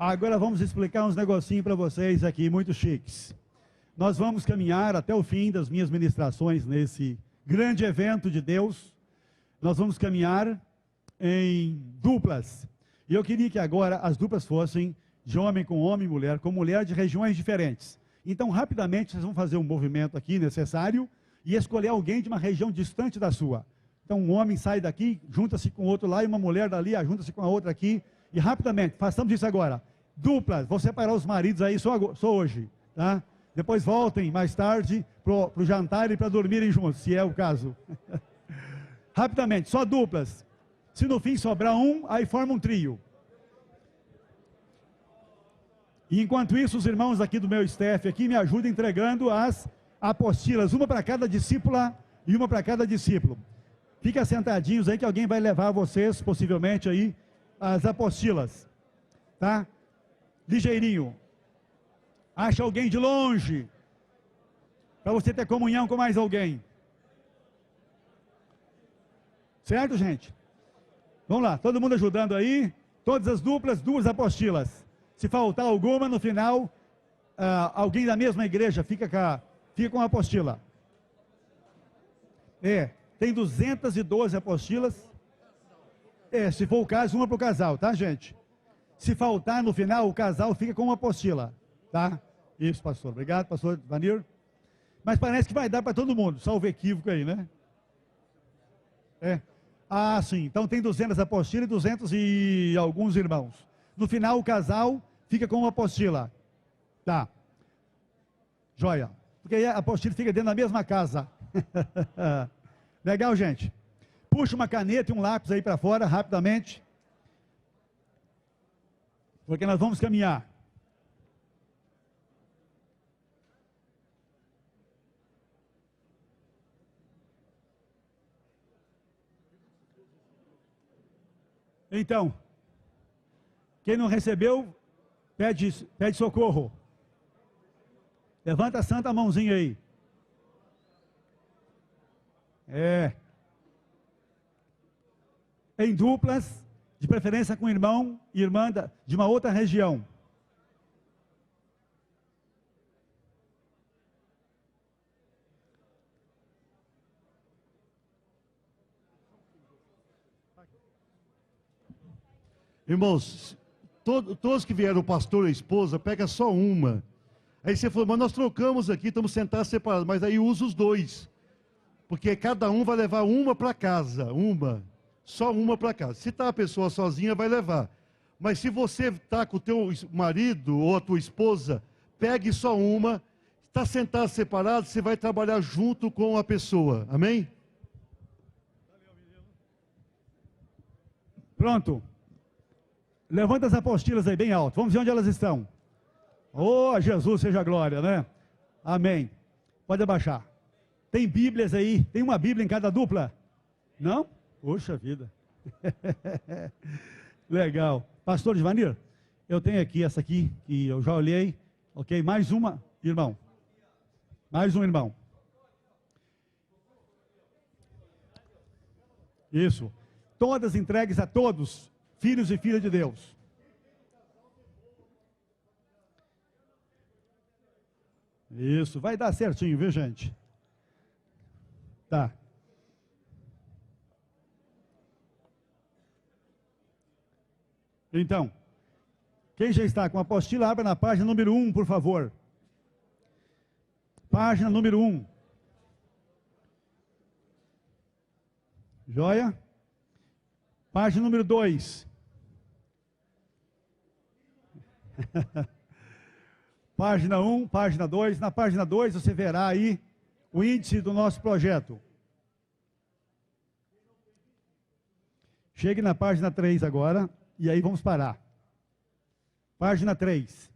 Agora vamos explicar uns negocinhos para vocês aqui, muito chiques. Nós vamos caminhar até o fim das minhas ministrações nesse grande evento de Deus. Nós vamos caminhar em duplas. E eu queria que agora as duplas fossem de homem com homem, mulher com mulher, de regiões diferentes. Então, rapidamente, vocês vão fazer um movimento aqui necessário e escolher alguém de uma região distante da sua. Então, um homem sai daqui, junta-se com outro lá, e uma mulher dali, junta-se com a outra aqui. E rapidamente, façamos isso agora. Duplas, vou separar os maridos aí só hoje, tá? Depois voltem mais tarde para o jantar e para dormirem juntos, se é o caso. Rapidamente, só duplas. Se no fim sobrar um, aí forma um trio. E enquanto isso, os irmãos aqui do meu staff aqui me ajudam entregando as apostilas, uma para cada discípula e uma para cada discípulo. Fica sentadinhos aí que alguém vai levar vocês, possivelmente aí, as apostilas, tá? Ligeirinho. Acha alguém de longe, para você ter comunhão com mais alguém. Certo, gente? Vamos lá, todo mundo ajudando aí. Todas as duplas, 2 apostilas. Se faltar alguma, no final, alguém da mesma igreja fica com a apostila. Tem 212 apostilas. Se for o caso, uma para o casal, tá, gente? Se faltar no final, o casal fica com uma apostila, tá? Isso, pastor. Obrigado, pastor Vanir. Mas parece que vai dar para todo mundo, salvo equívoco aí, né? Sim. Então tem 200 apostilas e 200 e alguns irmãos. No final, o casal fica com uma apostila. Tá. Joia. Porque aí a apostila fica dentro da mesma casa. Legal, gente? Puxa uma caneta e um lápis aí para fora, rapidamente. Porque nós vamos caminhar. Então, quem não recebeu, pede socorro. Levanta a santa mãozinha aí. Em duplas, de preferência com irmão e irmã de uma outra região. Irmãos, todos que vieram, o pastor e a esposa, pega só uma. Aí você falou, mas nós trocamos aqui, estamos sentados separados, mas aí usa os 2. Porque cada um vai levar uma para casa, só uma para casa. Se está a pessoa sozinha, vai levar. Mas se você está com o teu marido ou a tua esposa, pegue só uma. Está sentado separado, você vai trabalhar junto com a pessoa. Amém? Pronto. Levanta as apostilas aí bem alto. Vamos ver onde elas estão. Oh, Jesus seja a glória, né? Amém. Pode abaixar. Tem Bíblias aí? Tem uma Bíblia em cada dupla? Não? Poxa vida. Legal. Pastor Givanir, eu tenho aqui essa aqui, que eu já olhei. Ok, mais uma, irmão. Mais um irmão. Isso. Todas entregues a todos, filhos e filhas de Deus. Isso, vai dar certinho, viu, gente? Tá. Então, quem já está com a apostila, abra na página número 1, por favor. Página número 1. Joia? Página número 2. Página 1, página 2. Na página 2 você verá aí o índice do nosso projeto. Chegue na página 3 agora, e aí vamos parar. Página 3.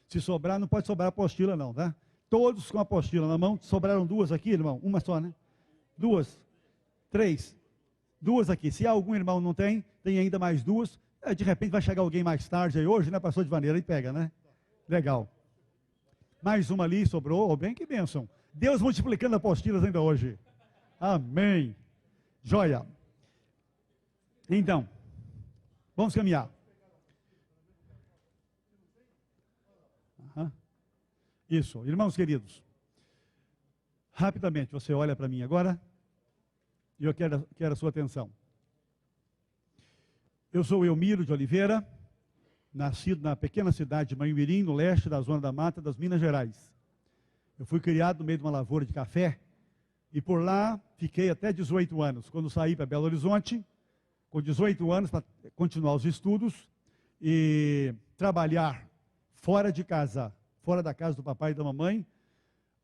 Se sobrar, não pode sobrar apostila não, tá? Todos com apostila na mão. Sobraram 2 aqui, irmão? Uma só, né? 2, 3. 2 aqui. Se algum irmão não tem, tem ainda mais 2. De repente vai chegar alguém mais tarde aí hoje, né? Pastor de Vaneira, e pega, né? Legal. Mais uma ali sobrou. Oh, bem que bênção. Deus multiplicando apostilas ainda hoje. Amém. Joia. Então, Vamos caminhar. Isso, irmãos queridos. Rapidamente, você olha para mim agora e eu quero a sua atenção. Eu sou Elmiro de Oliveira, nascido na pequena cidade de Manhumirim, no leste da Zona da Mata das Minas Gerais. Eu fui criado no meio de uma lavoura de café e por lá fiquei até 18 anos. Quando saí para Belo Horizonte, com 18 anos, para continuar os estudos e trabalhar fora de casa, fora da casa do papai e da mamãe,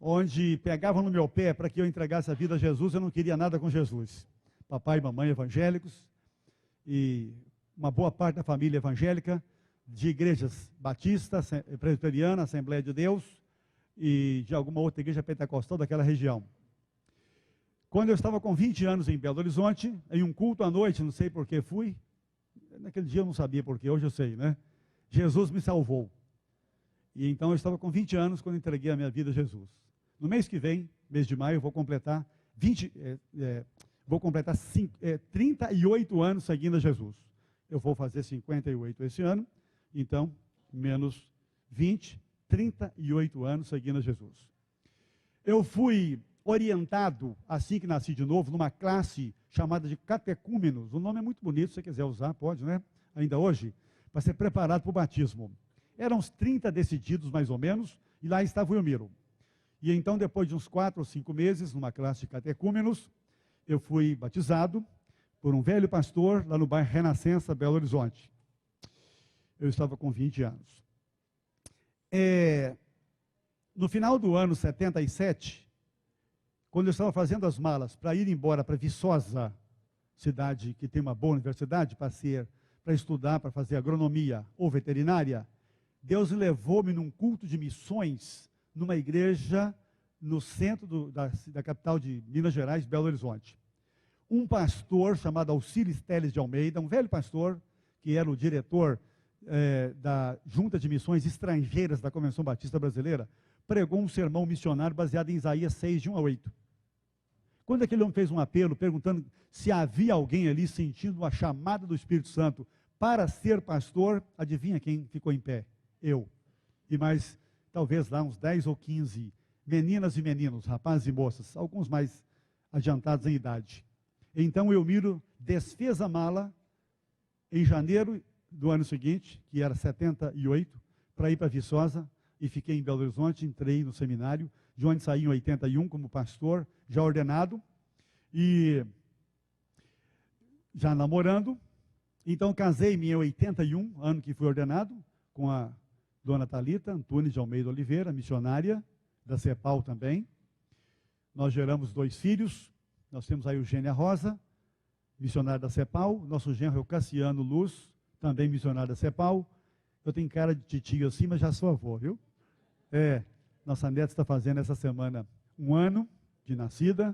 onde pegavam no meu pé para que eu entregasse a vida a Jesus. Eu não queria nada com Jesus. Papai e mamãe evangélicos e uma boa parte da família evangélica, de igrejas batistas, presbiteriana, Assembleia de Deus e de alguma outra igreja pentecostal daquela região. Quando eu estava com 20 anos em Belo Horizonte, em um culto à noite, não sei por que fui, naquele dia eu não sabia por que, hoje eu sei, né? Jesus me salvou. E então eu estava com 20 anos quando entreguei a minha vida a Jesus. No mês que vem, mês de maio, eu vou completar 38 anos seguindo a Jesus. Eu vou fazer 58 esse ano, então, menos 20, 38 anos seguindo a Jesus. Eu fui orientado, assim que nasci de novo, numa classe chamada de catecúmenos. O nome é muito bonito, se você quiser usar, pode, né? Ainda hoje, para ser preparado para o batismo. Eram uns 30 decididos, mais ou menos, e lá estava o Elmiro. E então, depois de uns 4 ou 5 meses, numa classe de catecúmenos, eu fui batizado por um velho pastor, lá no bairro Renascença, Belo Horizonte. Eu estava com 20 anos. No final do ano 77, quando eu estava fazendo as malas para ir embora para Viçosa, cidade que tem uma boa universidade, para estudar, para fazer agronomia ou veterinária, Deus levou-me num culto de missões, numa igreja no centro da capital de Minas Gerais, Belo Horizonte. Um pastor chamado Alcíris Teles de Almeida, um velho pastor, que era o diretor da Junta de Missões Estrangeiras da Convenção Batista Brasileira, pregou um sermão missionário baseado em Isaías 6, de 1 a 8. Quando aquele homem fez um apelo perguntando se havia alguém ali sentindo uma chamada do Espírito Santo para ser pastor, adivinha quem ficou em pé? Eu. E mais, talvez lá uns 10 ou 15 meninas e meninos, rapazes e moças, alguns mais adiantados em idade. Então Elmiro desfez a mala em janeiro do ano seguinte, que era 78, para ir para Viçosa, e fiquei em Belo Horizonte, entrei no seminário, de onde saí em 81 como pastor, já ordenado, e já namorando. Então casei-me em 81, ano que fui ordenado, com a dona Thalita Antunes de Almeida Oliveira, missionária da CEPAL também. Nós geramos 2 filhos, nós temos a Eugênia Rosa, missionária da CEPAL, nosso genro é o Cassiano Luz, também missionário da CEPAL. Eu tenho cara de titio assim, mas já sou avô, viu? Nossa neta está fazendo essa semana 1 ano de nascida.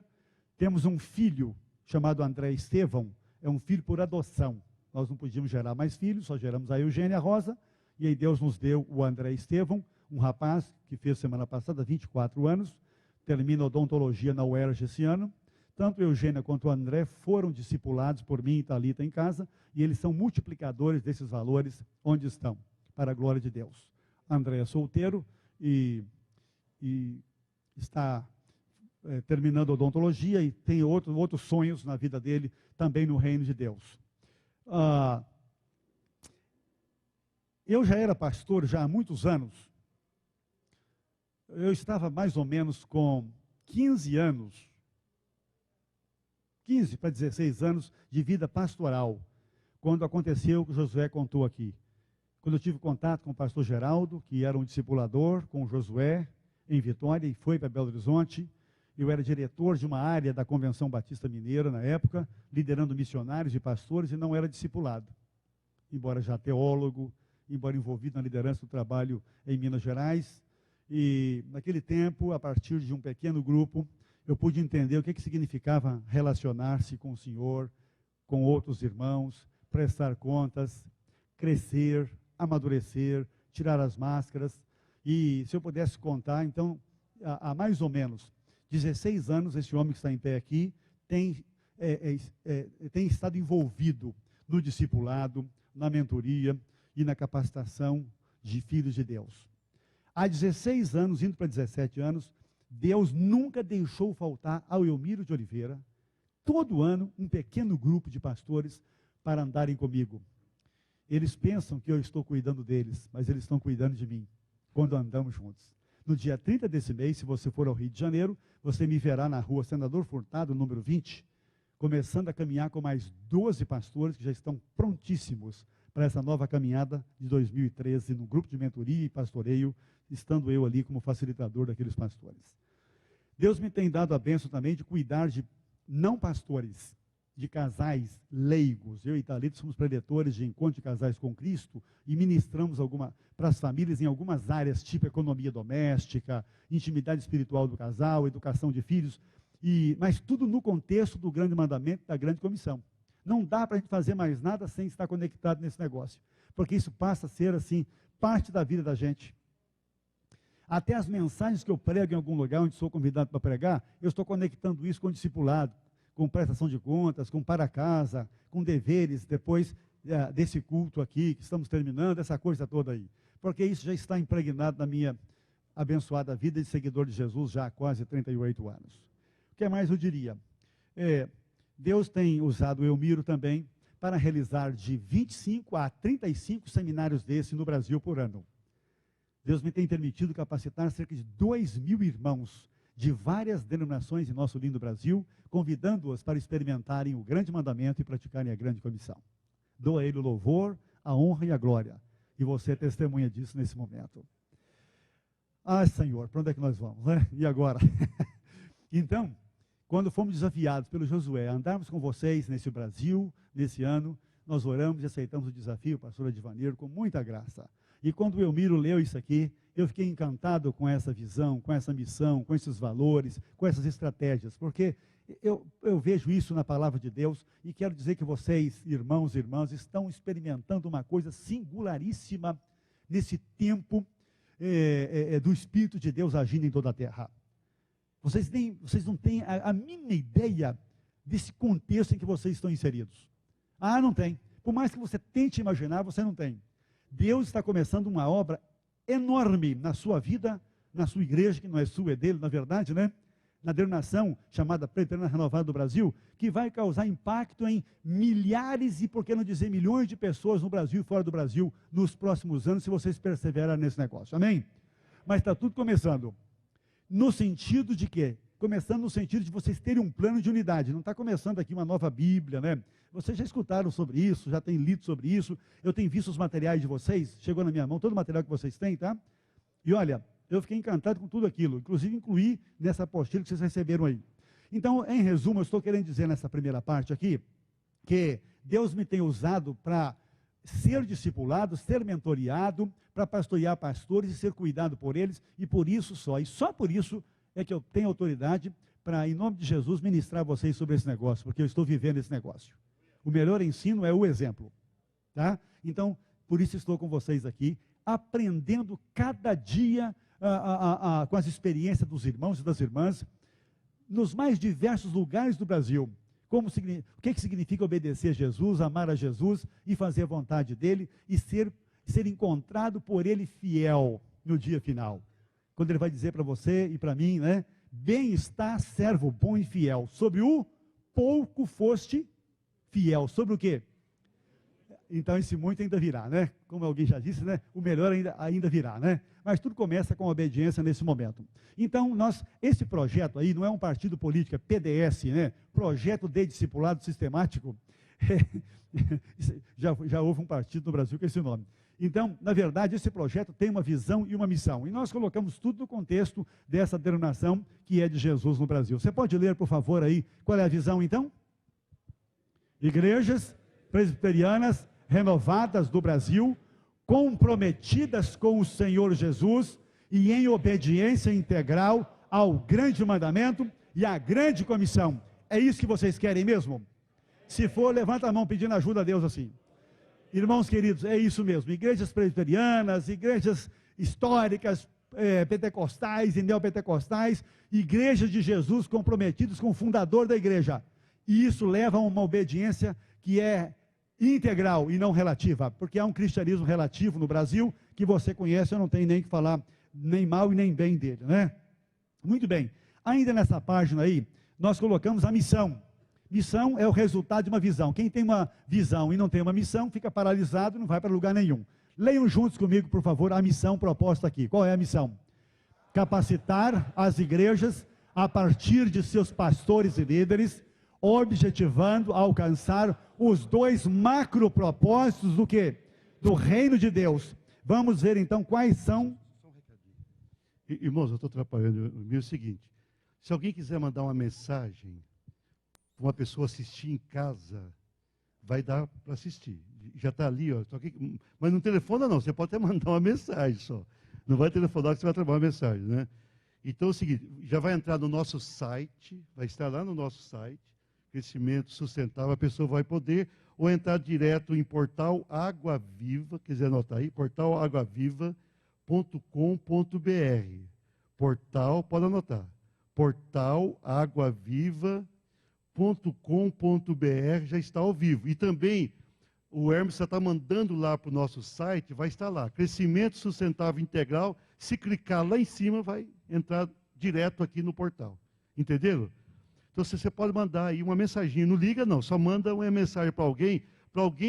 Temos um filho chamado André Estevão, é um filho por adoção. Nós não podíamos gerar mais filhos, só geramos a Eugênia Rosa, e aí Deus nos deu o André Estevão, um rapaz que fez semana passada 24 anos, termina odontologia na UERJ esse ano. Tanto a Eugênia quanto o André foram discipulados por mim e Thalita em casa, e eles são multiplicadores desses valores onde estão, para a glória de Deus. André é solteiro e está terminando odontologia e tem outros sonhos na vida dele, também no reino de Deus. Eu já era pastor já há muitos anos. Eu estava mais ou menos com 15 anos, 15 para 16 anos de vida pastoral, quando aconteceu o que o Josué contou aqui. Quando eu tive contato com o pastor Geraldo, que era um discipulador, com o Josué, em Vitória, e foi para Belo Horizonte. Eu era diretor de uma área da Convenção Batista Mineira, na época, liderando missionários e pastores, e não era discipulado. Embora já teólogo, embora envolvido na liderança do trabalho em Minas Gerais. E, naquele tempo, a partir de um pequeno grupo, eu pude entender o que significava relacionar-se com o Senhor, com outros irmãos, prestar contas, crescer, amadurecer, tirar as máscaras. E se eu pudesse contar, então, há mais ou menos 16 anos, esse homem que está em pé aqui tem estado envolvido no discipulado, na mentoria e na capacitação de filhos de Deus. Há 16 anos, indo para 17 anos, Deus nunca deixou faltar ao Elmiro de Oliveira, todo ano, um pequeno grupo de pastores para andarem comigo. Eles pensam que eu estou cuidando deles, mas eles estão cuidando de mim, quando andamos juntos. No dia 30 desse mês, se você for ao Rio de Janeiro, você me verá na rua Senador Furtado, número 20, começando a caminhar com mais 12 pastores que já estão prontíssimos para essa nova caminhada de 2013, no grupo de mentoria e pastoreio, estando eu ali como facilitador daqueles pastores. Deus me tem dado a bênção também de cuidar de não pastores, de casais leigos. Eu e Thalita somos preletores de encontro de casais com Cristo e ministramos para as famílias em algumas áreas, tipo economia doméstica, intimidade espiritual do casal, educação de filhos, mas tudo no contexto do grande mandamento, da grande comissão. Não dá para a gente fazer mais nada sem estar conectado nesse negócio, porque isso passa a ser, assim, parte da vida da gente. Até as mensagens que eu prego em algum lugar onde sou convidado para pregar, eu estou conectando isso com o discipulado, com prestação de contas, com para casa, com deveres, depois desse culto aqui, que estamos terminando, essa coisa toda aí. Porque isso já está impregnado na minha abençoada vida de seguidor de Jesus, já há quase 38 anos. O que mais eu diria? Deus tem usado o Elmiro também para realizar de 25 a 35 seminários desse no Brasil por ano. Deus me tem permitido capacitar cerca de 2.000 irmãos de várias denominações em nosso lindo Brasil, convidando-os para experimentarem o grande mandamento e praticarem a grande comissão. Dou a Ele o louvor, a honra e a glória. E você é testemunha disso nesse momento. Ah, Senhor, para onde é que nós vamos, né? E agora? Então, quando fomos desafiados pelo Josué a andarmos com vocês nesse Brasil, nesse ano, nós oramos e aceitamos o desafio, pastor Advanir, com muita graça. E quando o Elmiro leu isso aqui, eu fiquei encantado com essa visão, com essa missão, com esses valores, com essas estratégias, porque eu vejo isso na palavra de Deus e quero dizer que vocês, irmãos e irmãs, estão experimentando uma coisa singularíssima nesse tempo do Espírito de Deus agindo em toda a terra. Vocês não têm a mínima ideia desse contexto em que vocês estão inseridos. Ah, não tem. Por mais que você tente imaginar, você não tem. Deus está começando uma obra enorme na sua vida, na sua igreja, que não é sua, é dele, na verdade, né? Na denominação chamada Presbiteriana Renovada do Brasil, que vai causar impacto em milhares e, por que não dizer, milhões de pessoas no Brasil e fora do Brasil nos próximos anos, se vocês perseverarem nesse negócio. Amém? Mas está tudo começando. No sentido de quê? Começando no sentido de vocês terem um plano de unidade. Não está começando aqui uma nova Bíblia, né? Vocês já escutaram sobre isso, já têm lido sobre isso. Eu tenho visto os materiais de vocês, chegou na minha mão todo o material que vocês têm, tá? E olha, eu fiquei encantado com tudo aquilo, inclusive incluí nessa apostila que vocês receberam aí. Então, em resumo, eu estou querendo dizer nessa primeira parte aqui, que Deus me tem usado para ser discipulado, ser mentoreado, para pastorear pastores e ser cuidado por eles, e por isso só, e só por isso é que eu tenho autoridade para, em nome de Jesus, ministrar a vocês sobre esse negócio, porque eu estou vivendo esse negócio. O melhor ensino é o exemplo, tá? Então, por isso estou com vocês aqui, aprendendo cada dia com as experiências dos irmãos e das irmãs, nos mais diversos lugares do Brasil. O que significa obedecer a Jesus, amar a Jesus e fazer a vontade dele e ser encontrado por ele fiel no dia final. Quando ele vai dizer para você e para mim, né? Bem está, servo bom e fiel. Sobre o pouco foste fiel. Sobre o quê? Então esse muito ainda virá, né? Como alguém já disse, né? O melhor ainda virá, né? Mas tudo começa com a obediência nesse momento. Então, esse projeto aí não é um partido político, é PDS, né? Projeto de Discipulado Sistemático. Já houve um partido no Brasil com esse nome. Então, na verdade, esse projeto tem uma visão e uma missão. E nós colocamos tudo no contexto dessa denominação que é de Jesus no Brasil. Você pode ler, por favor, aí, qual é a visão, então? Igrejas presbiterianas renovadas do Brasil, comprometidas com o Senhor Jesus e em obediência integral ao grande mandamento e à grande comissão. É isso que vocês querem mesmo? Se for, levanta a mão pedindo ajuda a Deus assim. Irmãos queridos, é isso mesmo. Igrejas presbiterianas, igrejas históricas, pentecostais e neopentecostais, igrejas de Jesus comprometidos com o fundador da igreja. E isso leva a uma obediência que é integral e não relativa, porque há um cristianismo relativo no Brasil, que você conhece, eu não tenho nem que falar nem mal e nem bem dele, né? Muito bem, ainda nessa página aí, nós colocamos a missão. Missão é o resultado de uma visão. Quem tem uma visão e não tem uma missão, fica paralisado e não vai para lugar nenhum. Leiam juntos comigo, por favor, a missão proposta aqui. Qual é a missão? Capacitar as igrejas a partir de seus pastores e líderes, objetivando alcançar os dois macro propósitos do quê? Do reino de Deus. Vamos ver então quais são. Irmãos, eu estou atrapalhando. É o seguinte: se alguém quiser mandar uma mensagem para uma pessoa assistir em casa, vai dar para assistir. Já está ali, ó. Aqui, mas não telefona não, você pode até mandar uma mensagem só. Não vai telefonar que você vai trabalhar uma mensagem, né? Então é o seguinte, já vai entrar no nosso site, vai estar lá no nosso site, Crescimento Sustentável, a pessoa vai poder, ou entrar direto em portal Água Viva, quiser anotar aí, portalaguaviva.com.br. Portal, pode anotar, portalaguaviva.com.br, já está ao vivo. E também, o Hermes já está mandando lá para o nosso site, vai estar lá, Crescimento Sustentável Integral. Se clicar lá em cima, vai entrar direto aqui no portal. Entenderam? Então você pode mandar aí uma mensaginha, não liga não, só manda uma mensagem para alguém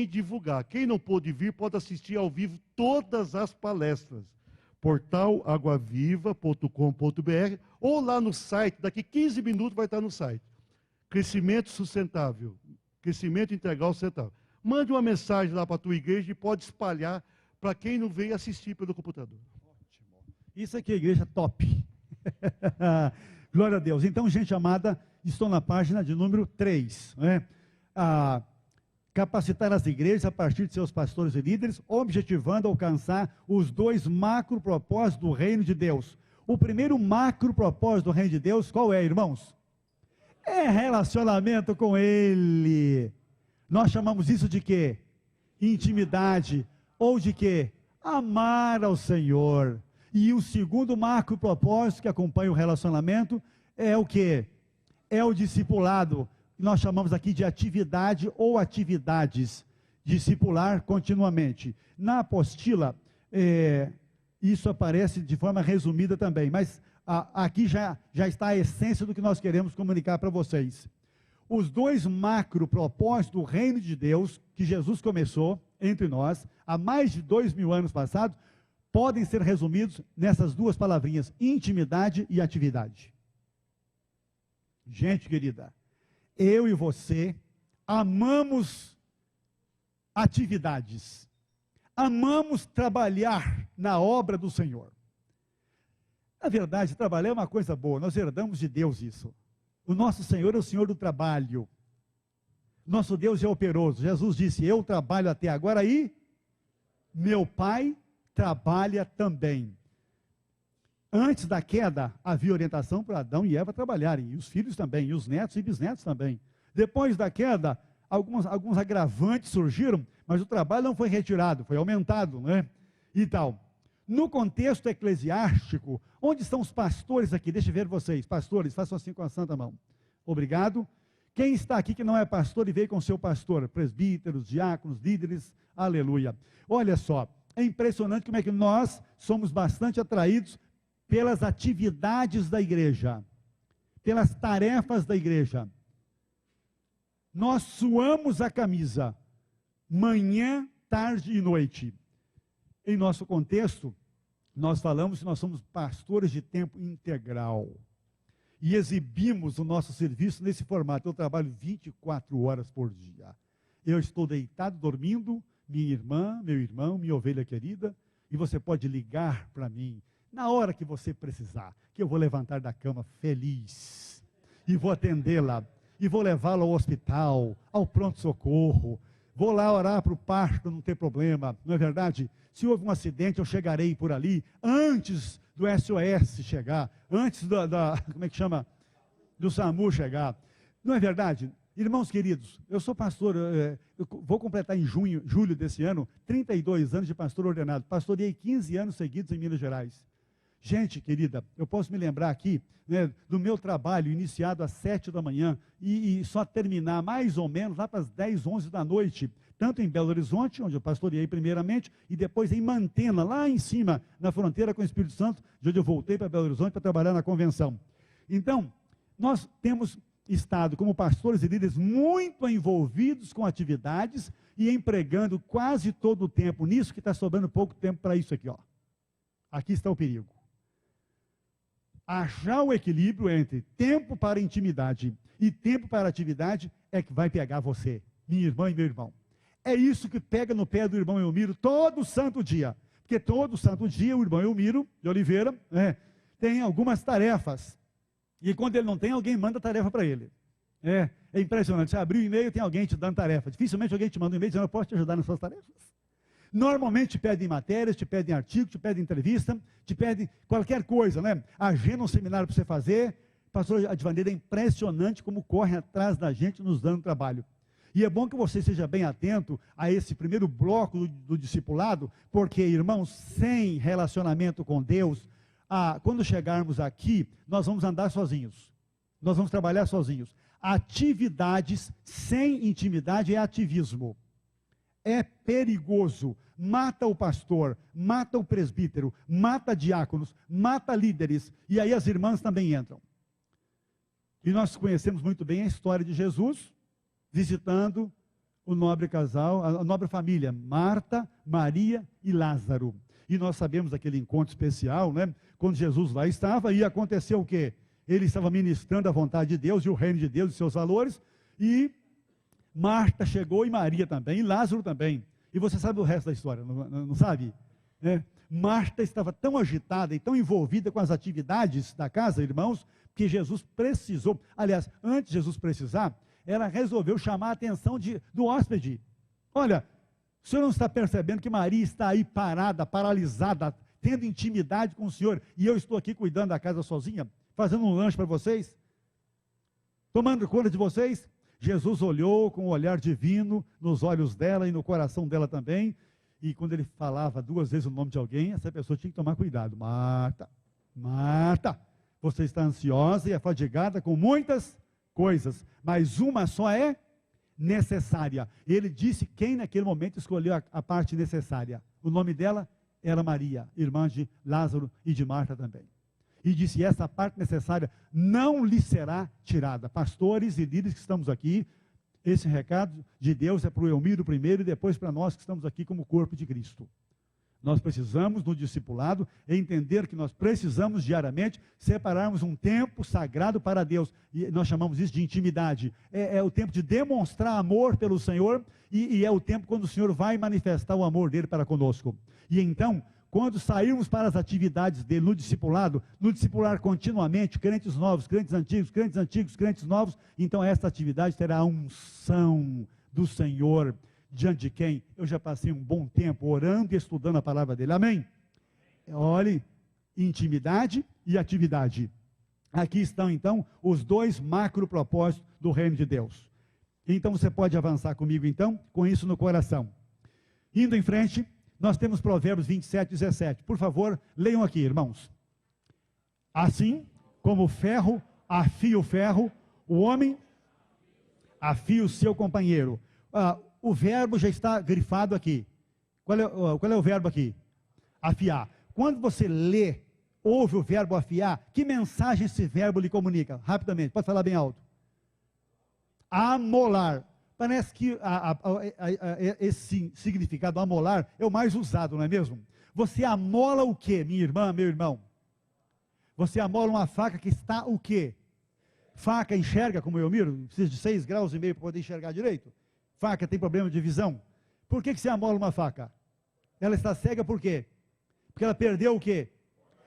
divulgar. Quem não pôde vir, pode assistir ao vivo todas as palestras. portalaguaviva.com.br ou lá no site, daqui 15 minutos vai estar no site. Crescimento Sustentável, Crescimento Integral Sustentável. Mande uma mensagem lá para a tua igreja e pode espalhar para quem não veio assistir pelo computador. Ótimo. Isso aqui é a igreja top. Glória a Deus. Então, gente amada, estou na página de número 3. Né? Capacitar as igrejas a partir de seus pastores e líderes, objetivando alcançar os dois macro propósitos do reino de Deus. O primeiro macro propósito do reino de Deus, qual é, irmãos? É relacionamento com Ele. Nós chamamos isso de quê? Intimidade. Ou de quê? Amar ao Senhor. E o segundo macro propósito que acompanha o relacionamento é o quê? É o discipulado. Nós chamamos aqui de atividade ou atividades. Discipular continuamente. Na apostila, isso aparece de forma resumida também, mas aqui já está a essência do que nós queremos comunicar para vocês. Os dois macro propósitos do reino de Deus, que Jesus começou entre nós, há mais de 2000 anos passados, podem ser resumidos nessas duas palavrinhas, intimidade e atividade. Gente querida, eu e você amamos atividades, amamos trabalhar na obra do Senhor. Na verdade, trabalhar é uma coisa boa, nós herdamos de Deus isso. O nosso Senhor é o Senhor do trabalho. Nosso Deus é operoso. Jesus disse, eu trabalho até agora e meu Pai trabalha também. Antes da queda, havia orientação para Adão e Eva trabalharem, e os filhos também, e os netos e bisnetos também. Depois da queda, alguns agravantes surgiram, mas o trabalho não foi retirado, foi aumentado, né? E tal. No contexto eclesiástico, onde estão os pastores aqui? Deixa eu ver vocês, pastores, façam assim com a santa mão. Obrigado. Quem está aqui que não é pastor e veio com seu pastor? Presbíteros, diáconos, líderes, aleluia. Olha só, é impressionante como é que nós somos bastante atraídos pelas atividades da igreja, pelas tarefas da igreja. Nós suamos a camisa, manhã, tarde e noite. Em nosso contexto, nós falamos que nós somos pastores de tempo integral. E exibimos o nosso serviço nesse formato. Eu trabalho 24 horas por dia. Eu estou deitado, dormindo, minha irmã, meu irmão, minha ovelha querida, e você pode ligar para mim na hora que você precisar, que eu vou levantar da cama feliz, e vou atendê-la, e vou levá-la ao hospital, ao pronto-socorro, vou lá orar para o parto, não tem problema, não é verdade? Se houve um acidente, eu chegarei por ali, antes do SOS chegar, antes como é que chama? Do SAMU chegar. Não é verdade? Irmãos queridos, eu sou pastor, eu vou completar em julho desse ano, 32 anos de pastor ordenado. Pastoreei 15 anos seguidos em Minas Gerais. Gente querida, eu posso me lembrar aqui, né, do meu trabalho iniciado às 7 da manhã e só terminar mais ou menos lá para as 10, 11 da noite, tanto em Belo Horizonte, onde eu pastoreei primeiramente, e depois em Mantena, lá em cima, na fronteira com o Espírito Santo, de onde eu voltei para Belo Horizonte para trabalhar na convenção. Então, nós temos estado como pastores e líderes muito envolvidos com atividades e empregando quase todo o tempo nisso, que está sobrando pouco tempo para isso aqui, ó. Aqui está o perigo. Achar o equilíbrio entre tempo para intimidade e tempo para atividade é que vai pegar você, minha irmã e meu irmão. É isso que pega no pé do irmão Elmiro todo santo dia. Porque todo santo dia o irmão Elmiro de Oliveira tem algumas tarefas. E quando ele não tem, alguém manda tarefa para ele. É impressionante. Você abriu o e-mail, tem alguém te dando tarefa. Dificilmente alguém te manda um e-mail dizendo: eu posso te ajudar nas suas tarefas. Normalmente te pedem matérias, te pedem artigo, te pedem entrevista, te pedem qualquer coisa, né? Agenda um seminário para você fazer. Pastor Advanir, é impressionante como corre atrás da gente nos dando trabalho. E é bom que você seja bem atento a esse primeiro bloco do discipulado, porque, irmãos, sem relacionamento com Deus, quando chegarmos aqui, nós vamos andar sozinhos. Nós vamos trabalhar sozinhos. Atividades sem intimidade é ativismo. É perigoso. Mata o pastor, mata o presbítero, mata diáconos, mata líderes. E aí as irmãs também entram. E nós conhecemos muito bem a história de Jesus visitando o nobre casal, a nobre família, Marta, Maria e Lázaro. E nós sabemos daquele encontro especial, né? Quando Jesus lá estava, e aconteceu o quê? Ele estava ministrando a vontade de Deus e o reino de Deus e seus valores, e Marta chegou e Maria também, e Lázaro também. E você sabe o resto da história, não sabe? Marta estava tão agitada e tão envolvida com as atividades da casa, irmãos, que Jesus precisou, aliás, antes de Jesus precisar, ela resolveu chamar a atenção do hóspede. Olha, o senhor não está percebendo que Maria está aí parada, paralisada, tendo intimidade com o senhor, e eu estou aqui cuidando da casa sozinha, fazendo um lanche para vocês, tomando conta de vocês? Jesus olhou com um olhar divino nos olhos dela e no coração dela também, e quando ele falava 2 vezes o nome de alguém, essa pessoa tinha que tomar cuidado. Marta, Marta, você está ansiosa e afadigada com muitas coisas, mas uma só é necessária. Ele disse quem naquele momento escolheu a parte necessária. O nome dela era Maria, irmã de Lázaro e de Marta também. E disse: essa parte necessária não lhe será tirada. Pastores e líderes que estamos aqui, esse recado de Deus é para o Elmiro primeiro e depois para nós que estamos aqui como corpo de Cristo. Nós precisamos, no discipulado, entender que nós precisamos diariamente separarmos um tempo sagrado para Deus. E nós chamamos isso de intimidade. É o tempo de demonstrar amor pelo Senhor e é o tempo quando o Senhor vai manifestar o amor dele para conosco. E então, quando sairmos para as atividades dele no discipular continuamente, crentes novos, crentes antigos, crentes novos, então esta atividade terá a unção do Senhor, diante de quem eu já passei um bom tempo orando e estudando a palavra dele. Amém? Olhe, intimidade e atividade. Aqui estão então os 2 macro propósitos do reino de Deus. Então você pode avançar comigo então, com isso no coração. Indo em frente, nós temos Provérbios 27, 17. Por favor, leiam aqui, irmãos. Assim como o ferro afia o ferro, o homem afia o seu companheiro. O verbo já está grifado aqui. Qual é o verbo aqui? Afiar. Quando você lê, ouve o verbo afiar, que mensagem esse verbo lhe comunica? Rapidamente, pode falar bem alto. Amolar. Parece que esse significado, amolar, é o mais usado, não é mesmo? Você amola o quê, minha irmã, meu irmão? Você amola uma faca que está o quê? Faca enxerga, como eu miro, precisa de 6,5 graus para poder enxergar direito. Faca tem problema de visão. Por que você amola uma faca? Ela está cega por quê? Porque ela perdeu o quê?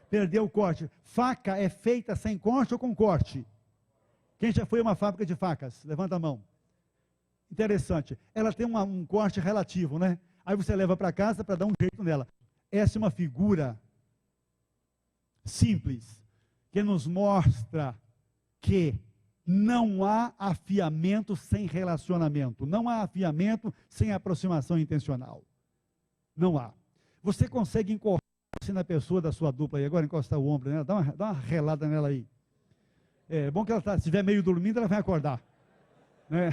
Perdeu o corte. Faca é feita sem corte ou com corte? Quem já foi a uma fábrica de facas? Levanta a mão. Interessante. Ela tem um corte relativo, né? Aí você leva para casa para dar um jeito nela. Essa é uma figura simples, que nos mostra que não há afiamento sem relacionamento. Não há afiamento sem aproximação intencional. Não há. Você consegue encostar-se na pessoa da sua dupla aí, agora encostar o ombro nela, dá uma relada nela aí. É bom que ela se estiver meio dormindo, ela vai acordar. né?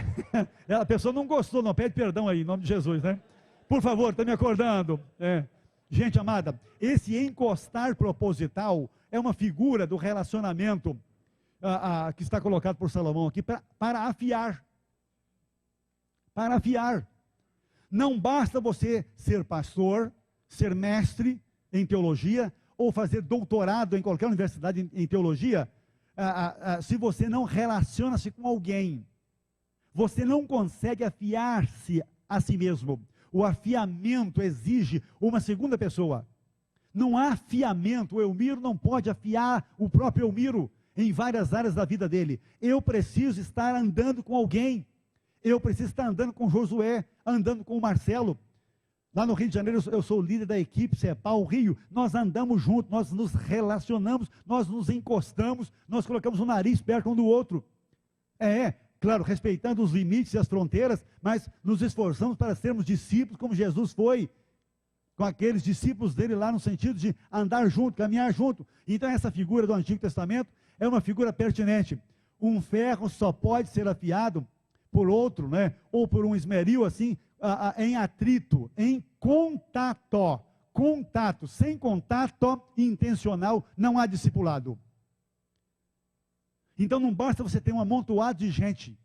A pessoa não gostou, não, pede perdão aí, em nome de Jesus, né? Por favor, está me acordando. Gente amada, esse encostar proposital é uma figura do relacionamento que está colocado por Salomão aqui para afiar. Para afiar. Não basta você ser pastor, ser mestre em teologia, ou fazer doutorado em qualquer universidade em teologia, se você não relaciona-se com alguém. Você não consegue afiar-se a si mesmo. O afiamento exige uma segunda pessoa. Não há afiamento. O Elmiro não pode afiar o próprio Elmiro em várias áreas da vida dele. Eu preciso estar andando com alguém. Eu preciso estar andando com Josué, andando com o Marcelo. Lá no Rio de Janeiro, eu sou o líder da equipe CEPAL Rio. Nós andamos juntos, nós nos relacionamos, nós nos encostamos, nós colocamos o nariz perto um do outro. Claro, respeitando os limites e as fronteiras, mas nos esforçamos para sermos discípulos como Jesus foi, com aqueles discípulos dele lá no sentido de andar junto, caminhar junto. Então essa figura do Antigo Testamento é uma figura pertinente. Um ferro só pode ser afiado por outro, né? Ou por um esmeril assim, em atrito, em contato. Contato, sem contato intencional não há discipulado. Então não basta você ter um amontoado de gente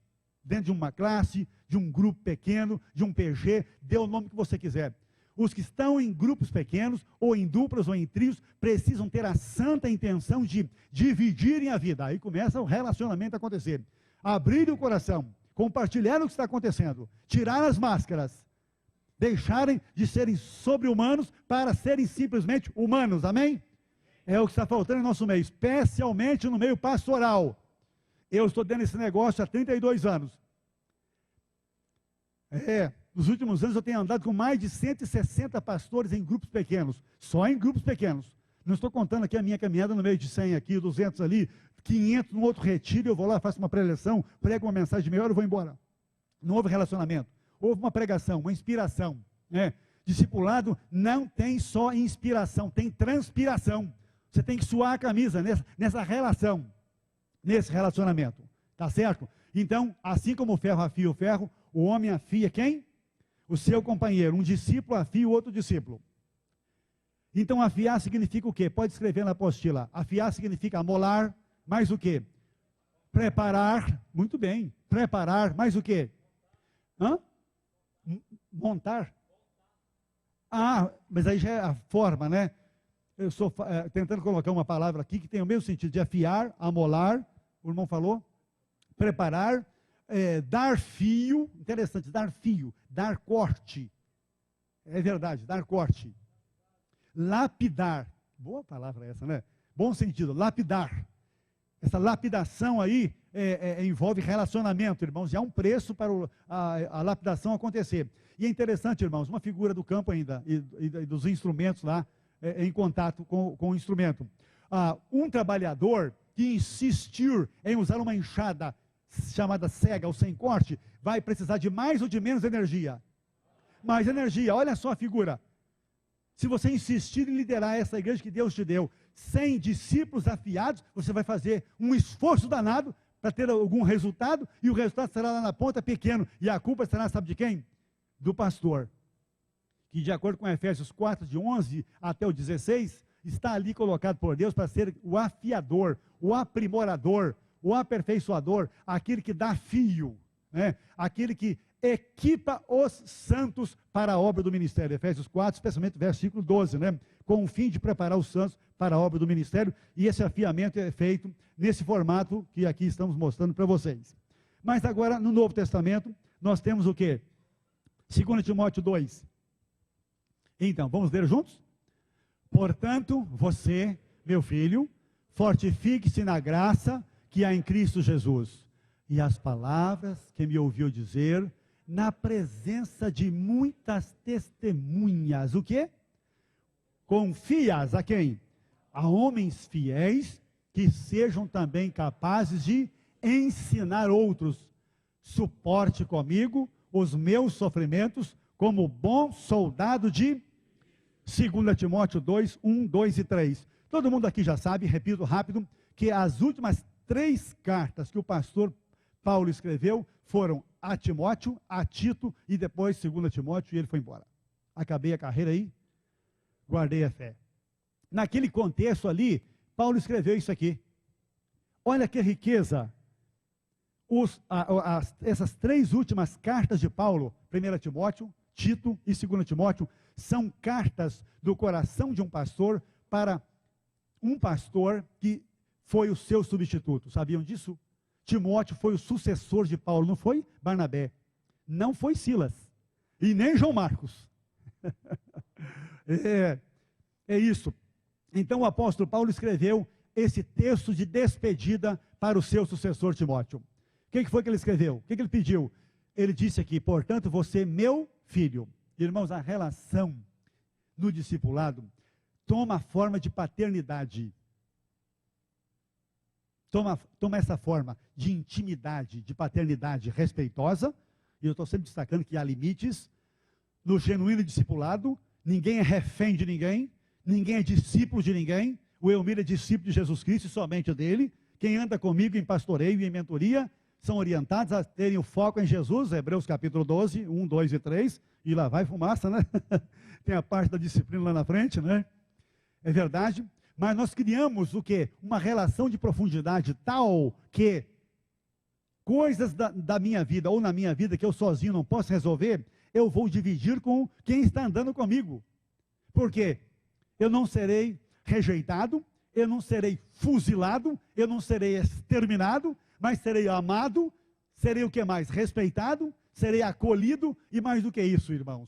dentro de uma classe, de um grupo pequeno, de um PG, dê o nome que você quiser. Os que estão em grupos pequenos, ou em duplas, ou em trios, precisam ter a santa intenção de dividirem a vida. Aí começa o relacionamento a acontecer. Abrir o coração, compartilhar o que está acontecendo, tirar as máscaras, deixarem de serem sobre-humanos para serem simplesmente humanos, amém? É o que está faltando em nosso meio, especialmente no meio pastoral. Eu estou dentro desse negócio há 32 anos. Nos últimos anos eu tenho andado com mais de 160 pastores em grupos pequenos, só em grupos pequenos. Não estou contando aqui a minha caminhada no meio de 100 aqui, 200 ali, 500 no outro retiro, eu vou lá, faço uma preleção, prego uma mensagem de meia hora e vou embora. Não houve relacionamento, houve uma pregação, uma inspiração. Discipulado não tem só inspiração, tem transpiração. Você tem que suar a camisa nessa relação, nesse relacionamento, tá certo? Então, assim como o ferro afia o ferro, o homem afia quem? O seu companheiro. Um discípulo afia o outro discípulo. Então, afiar significa o quê? Pode escrever na apostila. Afiar significa amolar, mais o quê? Preparar, muito bem. Preparar, mais o quê? Montar. Mas aí já é a forma, né? Eu estou tentando colocar uma palavra aqui que tem o mesmo sentido de afiar, amolar, o irmão falou, preparar, dar fio, interessante, dar fio, dar corte, é verdade, dar corte, lapidar, boa palavra essa, né? Bom sentido, lapidar, essa lapidação aí envolve relacionamento, irmãos, e há um preço para a lapidação acontecer. E é interessante, irmãos, uma figura do campo ainda, e dos instrumentos lá, em contato com o instrumento. Um trabalhador que insistir em usar uma enxada chamada cega ou sem corte, vai precisar de mais ou de menos energia? Mais energia, olha só a figura. Se você insistir em liderar essa igreja que Deus te deu, sem discípulos afiados, você vai fazer um esforço danado para ter algum resultado, e o resultado será lá na ponta pequeno, e a culpa será, sabe de quem? Do pastor. Que de acordo com Efésios 4, de 11 até o 16, está ali colocado por Deus para ser o afiador, o aprimorador, o aperfeiçoador, aquele que dá fio, né? Aquele que equipa os santos para a obra do ministério. Efésios 4, especialmente versículo 12, né? Com o fim de preparar os santos para a obra do ministério, e esse afiamento é feito nesse formato que aqui estamos mostrando para vocês. Mas agora, no Novo Testamento, nós temos o quê? 2 Timóteo 2. Então, vamos ler juntos? Portanto, você, meu filho, fortifique-se na graça que há em Cristo Jesus, e as palavras que me ouviu dizer, na presença de muitas testemunhas, o quê? Confias a quem? A homens fiéis, que sejam também capazes de ensinar outros. Suporte comigo os meus sofrimentos, como bom soldado de 2 Timóteo 2, 1, 2 e 3. Todo mundo aqui já sabe, repito rápido, que as últimas 3 cartas que o pastor Paulo escreveu foram a Timóteo, a Tito e depois 2 Timóteo, e ele foi embora. Acabei a carreira aí, guardei a fé. Naquele contexto ali, Paulo escreveu isso aqui. Olha que riqueza. Essas 3 últimas cartas de Paulo, 1 Timóteo, Tito e 2 Timóteo, são cartas do coração de um pastor para um pastor que foi o seu substituto. Sabiam disso? Timóteo foi o sucessor de Paulo, não foi Barnabé, não foi Silas, e nem João Marcos. É isso. Então o apóstolo Paulo escreveu esse texto de despedida para o seu sucessor Timóteo. O que foi que ele escreveu? O que ele pediu? Ele disse aqui, portanto, você, meu filho. Irmãos, a relação no discipulado toma a forma de paternidade. Toma essa forma de intimidade, de paternidade respeitosa, e eu estou sempre destacando que há limites. No genuíno discipulado, ninguém é refém de ninguém, ninguém é discípulo de ninguém. O Elmir é discípulo de Jesus Cristo e somente dele. Quem anda comigo em pastoreio e em mentoria são orientados a terem o foco em Jesus, Hebreus capítulo 12, 1, 2 e 3, e lá vai fumaça, né? Tem a parte da disciplina lá na frente, né? É verdade. Mas nós criamos o quê? Uma relação de profundidade tal que coisas da minha vida ou na minha vida que eu sozinho não posso resolver, eu vou dividir com quem está andando comigo. Por quê? Eu não serei rejeitado, eu não serei fuzilado, eu não serei exterminado, mas serei amado, serei o que mais? Respeitado, serei acolhido e mais do que isso, irmãos,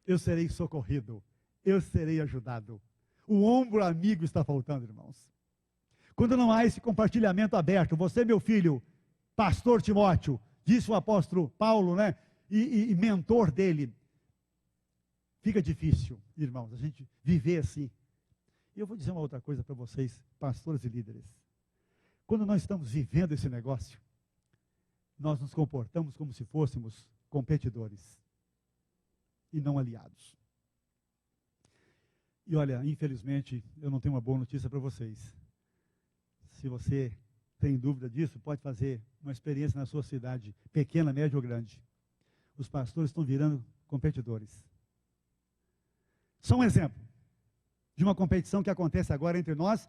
eu serei socorrido, eu serei ajudado. O ombro amigo está faltando, irmãos. Quando não há esse compartilhamento aberto, você, meu filho, pastor Timóteo, disse o apóstolo Paulo, né, e mentor dele, fica difícil, irmãos, a gente viver assim. E eu vou dizer uma outra coisa para vocês, pastores e líderes. Quando nós estamos vivendo esse negócio, nós nos comportamos como se fôssemos competidores e não aliados. E olha, infelizmente, eu não tenho uma boa notícia para vocês. Se você tem dúvida disso, pode fazer uma experiência na sua cidade, pequena, média ou grande. Os pastores estão virando competidores. Só um exemplo de uma competição que acontece agora entre nós,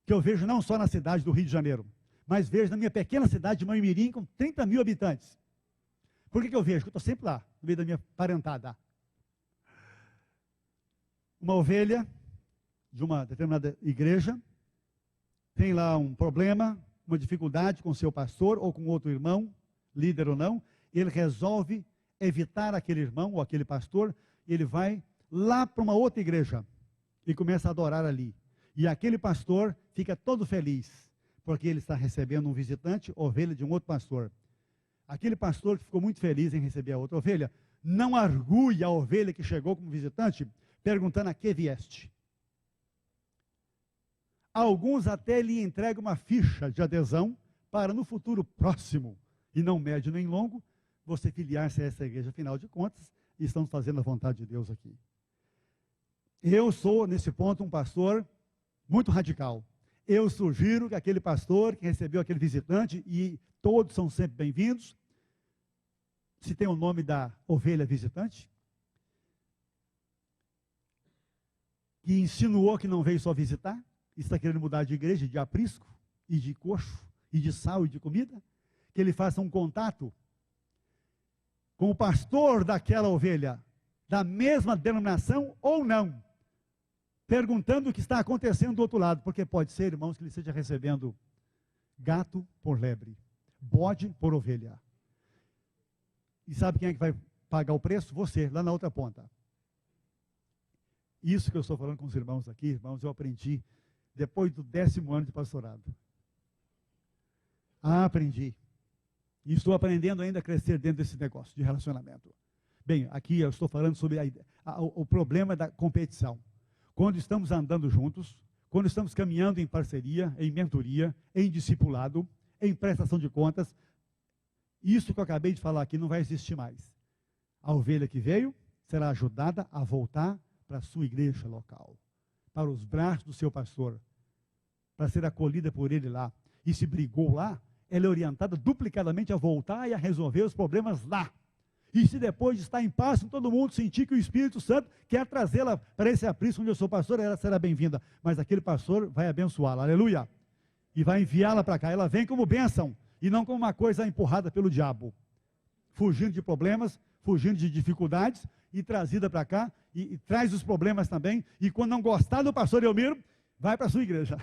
que eu vejo não só na cidade do Rio de Janeiro, mas vejo na minha pequena cidade de Manhumirim, com 30 mil habitantes. Por que eu vejo? Porque eu estou sempre lá, no meio da minha parentada. Uma ovelha de uma determinada igreja tem lá um problema, uma dificuldade com seu pastor ou com outro irmão, líder ou não, ele resolve evitar aquele irmão ou aquele pastor, e ele vai lá para uma outra igreja e começa a adorar ali. E aquele pastor fica todo feliz, porque ele está recebendo um visitante, ovelha de um outro pastor. Aquele pastor que ficou muito feliz em receber a outra ovelha, não argui a ovelha que chegou como visitante, perguntando a que vieste. Alguns até lhe entregam uma ficha de adesão para no futuro próximo, e não médio nem longo, você filiar-se a essa igreja. Afinal de contas, estamos fazendo a vontade de Deus aqui. Eu sou, nesse ponto, um pastor muito radical. Eu sugiro que aquele pastor que recebeu aquele visitante, e todos são sempre bem-vindos, se tem o nome da ovelha visitante, que insinuou que não veio só visitar, está querendo mudar de igreja, de aprisco, e de coxo, e de sal e de comida, que ele faça um contato com o pastor daquela ovelha, da mesma denominação ou não, perguntando o que está acontecendo do outro lado, porque pode ser, irmãos, que ele esteja recebendo gato por lebre, bode por ovelha. E sabe quem é que vai pagar o preço? Você, lá na outra ponta. Isso que eu estou falando com os irmãos aqui, irmãos, eu aprendi depois do 10º ano de pastorado. Aprendi. E estou aprendendo ainda a crescer dentro desse negócio de relacionamento. Bem, aqui eu estou falando sobre o problema da competição. Quando estamos andando juntos, quando estamos caminhando em parceria, em mentoria, em discipulado, em prestação de contas, isso que eu acabei de falar aqui não vai existir mais. A ovelha que veio será ajudada a voltar para a sua igreja local, para os braços do seu pastor, para ser acolhida por ele lá. E se brigou lá, ela é orientada duplicadamente a voltar e a resolver os problemas lá. E se depois de estar em paz com todo mundo, sentir que o Espírito Santo quer trazê-la para esse aprisco onde eu sou pastor, ela será bem-vinda. Mas aquele pastor vai abençoá-la, aleluia. E vai enviá-la para cá. Ela vem como bênção e não como uma coisa empurrada pelo diabo. Fugindo de problemas, fugindo de dificuldades e trazida para cá e traz os problemas também. E quando não gostar do pastor Elmiro, vai para a sua igreja.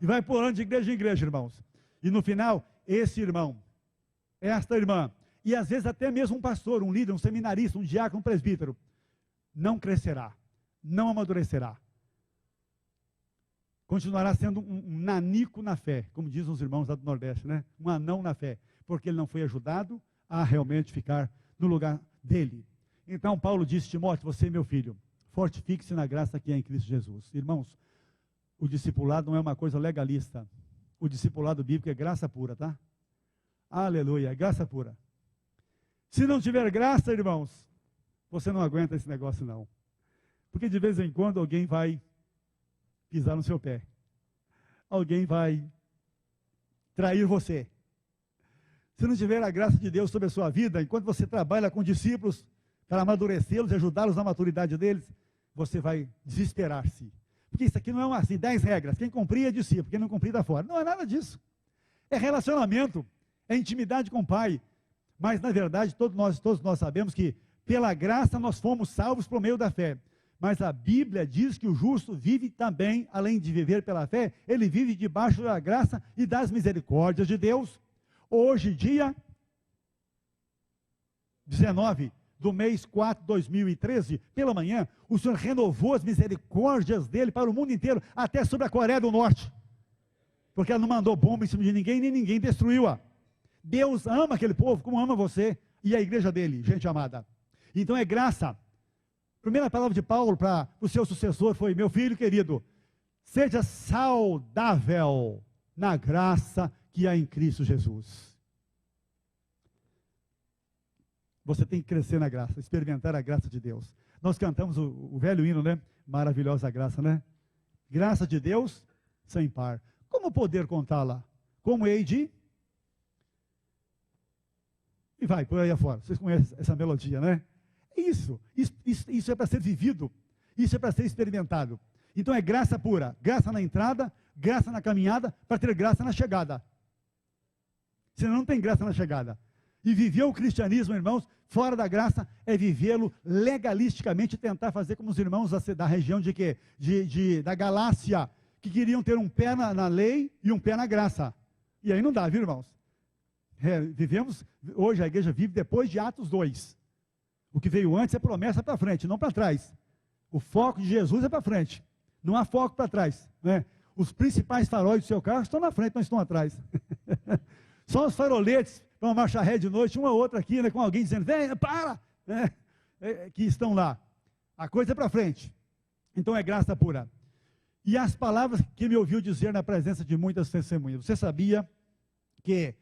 E vai pulando de igreja em igreja, irmãos. E no final, esse irmão, esta irmã, e às vezes até mesmo um pastor, um líder, um seminarista, um diácono, um presbítero, não crescerá, não amadurecerá. Continuará sendo um nanico na fé, como dizem os irmãos lá do Nordeste, né? Um anão na fé, porque ele não foi ajudado a realmente ficar no lugar dele. Então Paulo disse: Timóteo, você é meu filho, fortifique-se na graça que é em Cristo Jesus. Irmãos, o discipulado não é uma coisa legalista. O discipulado bíblico é graça pura, tá? Aleluia, é graça pura. Se não tiver graça, irmãos, você não aguenta esse negócio não. Porque de vez em quando alguém vai pisar no seu pé. Alguém vai trair você. Se não tiver a graça de Deus sobre a sua vida, enquanto você trabalha com discípulos para amadurecê-los e ajudá-los na maturidade deles, você vai desesperar-se. Porque isso aqui não é uma, assim, 10 regras. Quem cumprir é discípulo, quem não cumprir está fora. Não é nada disso. É relacionamento, é intimidade com o Pai. Mas, na verdade, todos nós sabemos que, pela graça, nós fomos salvos por meio da fé. Mas a Bíblia diz que o justo vive também, além de viver pela fé, ele vive debaixo da graça e das misericórdias de Deus. Hoje, dia 19 do mês 4 de 2013, pela manhã, o Senhor renovou as misericórdias dele para o mundo inteiro, até sobre a Coreia do Norte. Porque ela não mandou bomba em cima de ninguém, nem ninguém destruiu-a. Deus ama aquele povo como ama você e a igreja dele, gente amada. Então é graça. A primeira palavra de Paulo para o seu sucessor foi: meu filho querido, seja saudável na graça que há em Cristo Jesus. Você tem que crescer na graça, experimentar a graça de Deus. Nós cantamos o velho hino, né? Maravilhosa graça, né? Graça de Deus sem par. Como poder contá-la? Como hei de... E vai, por aí afora. Vocês conhecem essa melodia, né? É isso. Isso é para ser vivido. Isso é para ser experimentado. Então é graça pura. Graça na entrada, graça na caminhada, para ter graça na chegada. Senão não tem graça na chegada. E viver o cristianismo, irmãos, fora da graça, é vivê-lo legalisticamente, tentar fazer como os irmãos da região de quê? Da Galácia, que queriam ter um pé na lei e um pé na graça. E aí não dá, viu, irmãos? Hoje a igreja vive depois de Atos 2. O que veio antes é promessa para frente, não para trás. O foco de Jesus é para frente, não há foco para trás, né? Os principais faróis do seu carro estão na frente, não estão atrás. Só os faroletes para uma marcha ré de noite, uma ou outra aqui, né, com alguém dizendo: vem, para, né, que estão lá. A coisa é para frente. Então é graça pura. E as palavras que me ouviu dizer na presença de muitas testemunhas. Você sabia que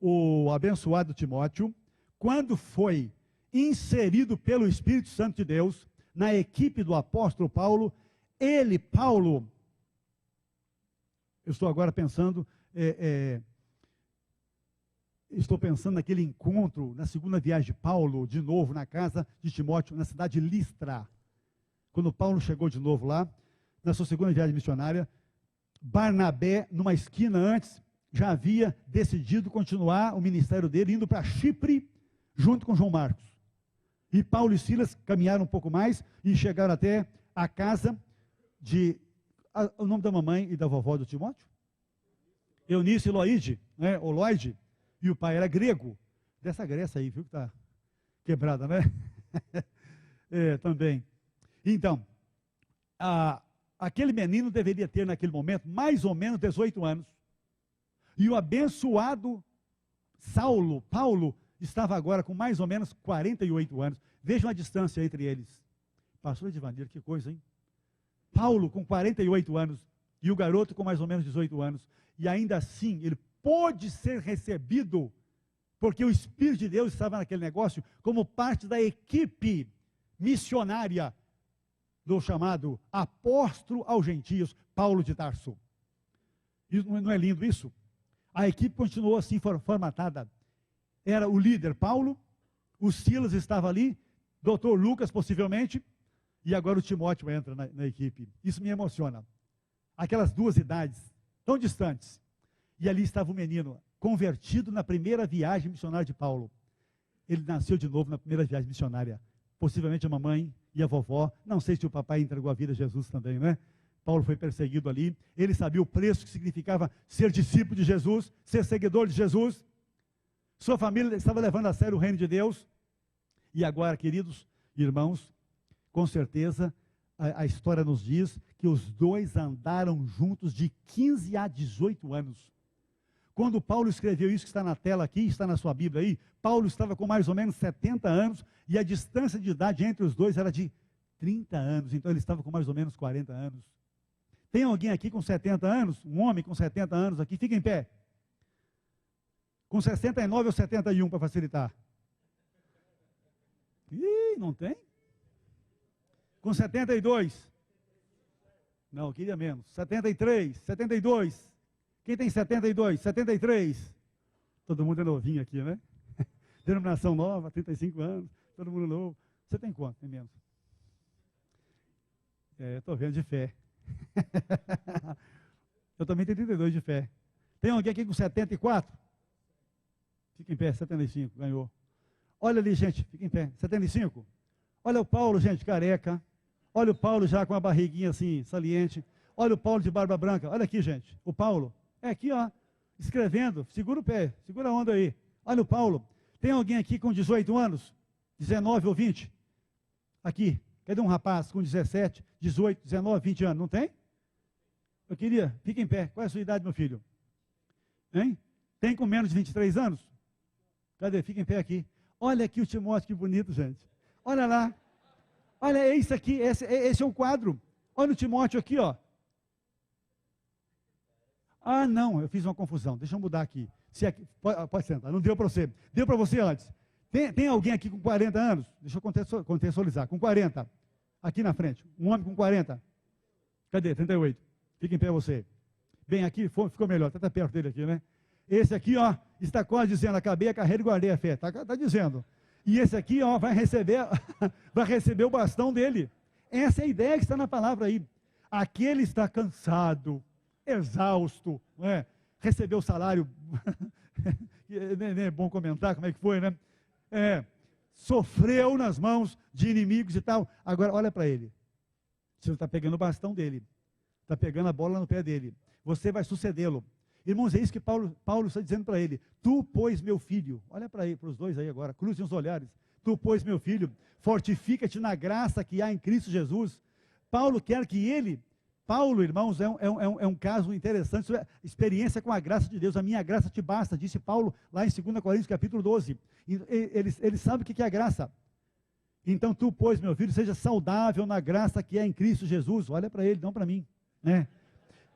o abençoado Timóteo, quando foi inserido pelo Espírito Santo de Deus na equipe do apóstolo Paulo, Paulo, eu estou agora pensando, estou pensando naquele encontro, na segunda viagem de Paulo, de novo na casa de Timóteo, na cidade de Listra. Quando Paulo chegou de novo lá, na sua segunda viagem missionária, Barnabé, numa esquina antes, já havia decidido continuar o ministério dele, indo para Chipre, junto com João Marcos. E Paulo e Silas caminharam um pouco mais e chegaram até a casa de... o nome da mamãe e da vovó do Timóteo? Eunice e Loide, né? Ou Loide. E o pai era grego. Dessa Grécia aí, viu que está quebrada, né? Também. Então, aquele menino deveria ter naquele momento mais ou menos 18 anos. E o abençoado Paulo, estava agora com mais ou menos 48 anos. Vejam a distância entre eles. Pastor Edivanir, que coisa, hein? Paulo com 48 anos e o garoto com mais ou menos 18 anos. E ainda assim, ele pôde ser recebido, porque o Espírito de Deus estava naquele negócio, como parte da equipe missionária do chamado apóstolo aos gentios, Paulo de Tarso. Não é lindo isso? A equipe continuou assim formatada. Era o líder Paulo, o Silas estava ali, doutor Lucas possivelmente, e agora o Timóteo entra na equipe. Isso me emociona. Aquelas duas idades, tão distantes. E ali estava o menino, convertido na primeira viagem missionária de Paulo. Ele nasceu de novo na primeira viagem missionária. Possivelmente a mamãe e a vovó, não sei se o papai entregou a vida a Jesus também, né? Paulo foi perseguido ali, ele sabia o preço que significava ser discípulo de Jesus, ser seguidor de Jesus. Sua família estava levando a sério o reino de Deus. E agora, queridos irmãos, com certeza, a história nos diz que os dois andaram juntos de 15 a 18 anos. Quando Paulo escreveu isso que está na tela aqui, está na sua Bíblia aí, Paulo estava com mais ou menos 70 anos, e a distância de idade entre os dois era de 30 anos, então ele estava com mais ou menos 40 anos. Tem alguém aqui com 70 anos? Um homem com 70 anos aqui? Fica em pé. Com 69 ou 71 para facilitar? Ih, não tem? Com 72? Não, eu queria menos. 73, 72. Quem tem 72? 73? Todo mundo é novinho aqui, né? Denominação nova, 35 anos, todo mundo novo. Você tem quanto? Tem menos? Estou vendo de fé. Eu também tenho 32 de fé. Tem alguém aqui com 74? Fica em pé, 75, ganhou. Olha ali, gente, fica em pé, 75. Olha o Paulo, gente, careca. Olha o Paulo já com a barriguinha assim, saliente. Olha o Paulo de barba branca. Olha aqui, gente, o Paulo. É aqui, ó, escrevendo. Segura o pé, segura a onda aí. Olha o Paulo. Tem alguém aqui com 18 anos? 19 ou 20? Aqui. Cadê um rapaz com 17, 18, 19, 20 anos? Não tem? Eu queria, fica em pé. Qual é a sua idade, meu filho? Hein? Tem com menos de 23 anos? Cadê? Fica em pé aqui. Olha aqui o Timóteo, que bonito, gente. Olha lá. Olha, é isso aqui, esse é o quadro. Olha o Timóteo aqui, ó. Ah, não, eu fiz uma confusão. Deixa eu mudar aqui. Se aqui pode sentar, não deu para você. Deu para você antes. Tem alguém aqui com 40 anos? Deixa eu contextualizar. Com 40. Aqui na frente. Um homem com 40. Cadê? 38. Fica em pé você. Bem, aqui ficou melhor. Está perto dele aqui, né? Esse aqui, ó, está quase dizendo, acabei a carreira e guardei a fé. Está dizendo. E esse aqui, ó, vai receber o bastão dele. Essa é a ideia que está na palavra aí. Aquele está cansado, exausto, não é? Recebeu o salário, nem é bom comentar como é que foi, né? Sofreu nas mãos de inimigos e tal. Agora, olha para ele. Você está pegando o bastão dele. Está pegando a bola no pé dele. Você vai sucedê-lo. Irmãos, é isso que Paulo está dizendo para ele. Tu, pois, meu filho, olha para os dois aí agora, cruzem os olhares. Tu, pois, meu filho, fortifica-te na graça que há em Cristo Jesus. Paulo quer que Paulo, irmãos, é um caso interessante sobre a experiência com a graça de Deus. A minha graça te basta, disse Paulo lá em 2 Coríntios capítulo 12. Ele sabe o que é a graça. Então tu, pois, meu filho, seja saudável na graça que é em Cristo Jesus. Olha para ele, não para mim, né?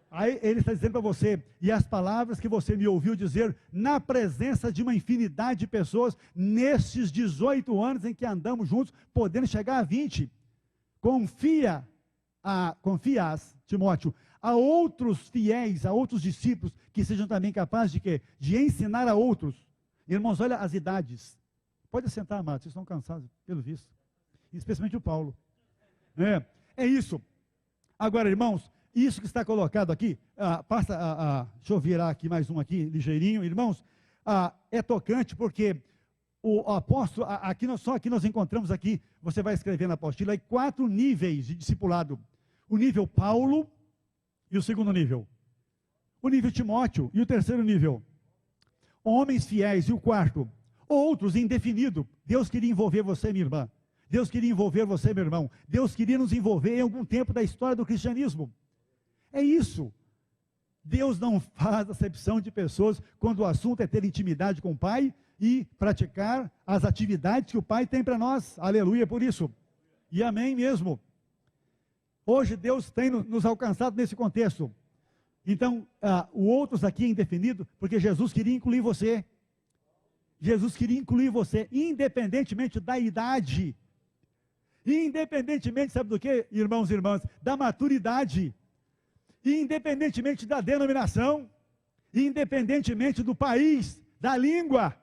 Aí ele está dizendo para você, e as palavras que você me ouviu dizer na presença de uma infinidade de pessoas, nesses 18 anos em que andamos juntos, podendo chegar a 20, confias, Timóteo, a outros fiéis, a outros discípulos, que sejam também capazes de quê? De ensinar a outros. Irmãos, olha as idades. Pode sentar, amados, vocês estão cansados, pelo visto. Especialmente o Paulo. É isso. Agora, irmãos, isso que está colocado aqui, deixa eu virar aqui mais um aqui, ligeirinho, irmãos, é tocante porque o apóstolo, aqui nós encontramos aqui, você vai escrever na apostila, aí 4 níveis de discipulado. O nível Paulo e o segundo nível. O nível Timóteo e o terceiro nível. Homens fiéis e o quarto. Outros indefinido. Deus queria envolver você, minha irmã. Deus queria envolver você, meu irmão. Deus queria nos envolver em algum tempo da história do cristianismo. É isso. Deus não faz acepção de pessoas quando o assunto é ter intimidade com o Pai e praticar as atividades que o Pai tem para nós. Aleluia por isso. E amém mesmo. Hoje Deus tem nos alcançado nesse contexto. Então, o outros aqui é indefinido, porque Jesus queria incluir você. Jesus queria incluir você, independentemente da idade. Independentemente, sabe do que, irmãos e irmãs? Da maturidade. Independentemente da denominação, independentemente do país, da língua.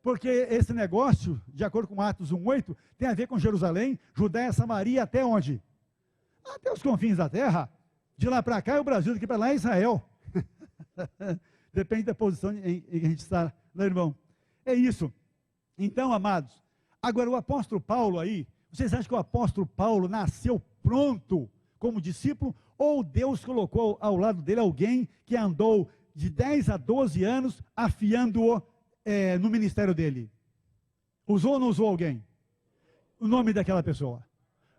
Porque esse negócio, de acordo com Atos 1:8, tem a ver com Jerusalém, Judéia, Samaria, até onde? Até os confins da terra. De lá para cá é o Brasil, daqui para lá é Israel. Depende da posição em que a gente está, né, irmão? É isso. Então, amados, agora o apóstolo Paulo aí, vocês acham que o apóstolo Paulo nasceu pronto como discípulo? Ou Deus colocou ao lado dele alguém que andou de 10 a 12 anos afiando-o no ministério dele? Usou ou não usou alguém? O nome daquela pessoa?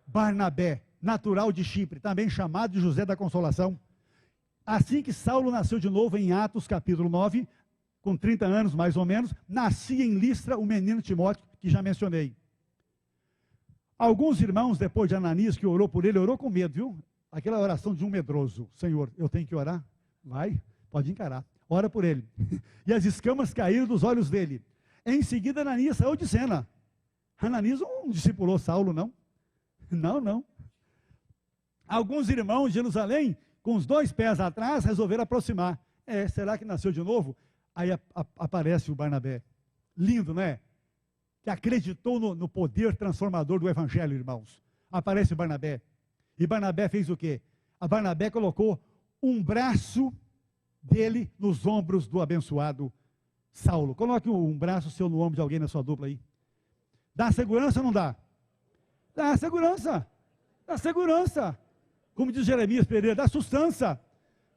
Barnabé, natural de Chipre, também chamado de José da Consolação. Assim que Saulo nasceu de novo em Atos capítulo 9, com 30 anos mais ou menos, nascia em Listra o menino Timóteo, que já mencionei. Alguns irmãos, depois de Ananias, que orou por ele, orou com medo, viu? Aquela oração de um medroso. Senhor, eu tenho que orar? Vai, pode encarar. Ora por ele. E as escamas caíram dos olhos dele. Em seguida, Ananias saiu de cena. Ananias não discipulou Saulo, não. Não. Alguns irmãos de Jerusalém, com os 2 pés atrás, resolveram aproximar. Será que nasceu de novo? Aí aparece o Barnabé. Lindo, não é? Que acreditou no poder transformador do evangelho, irmãos. Aparece o Barnabé. E Barnabé fez o quê? A Barnabé colocou um braço dele nos ombros do abençoado Saulo. Coloque um braço seu no ombro de alguém na sua dupla aí. Dá segurança ou não dá? Dá segurança. Dá segurança. Como diz Jeremias Pereira, dá sustância.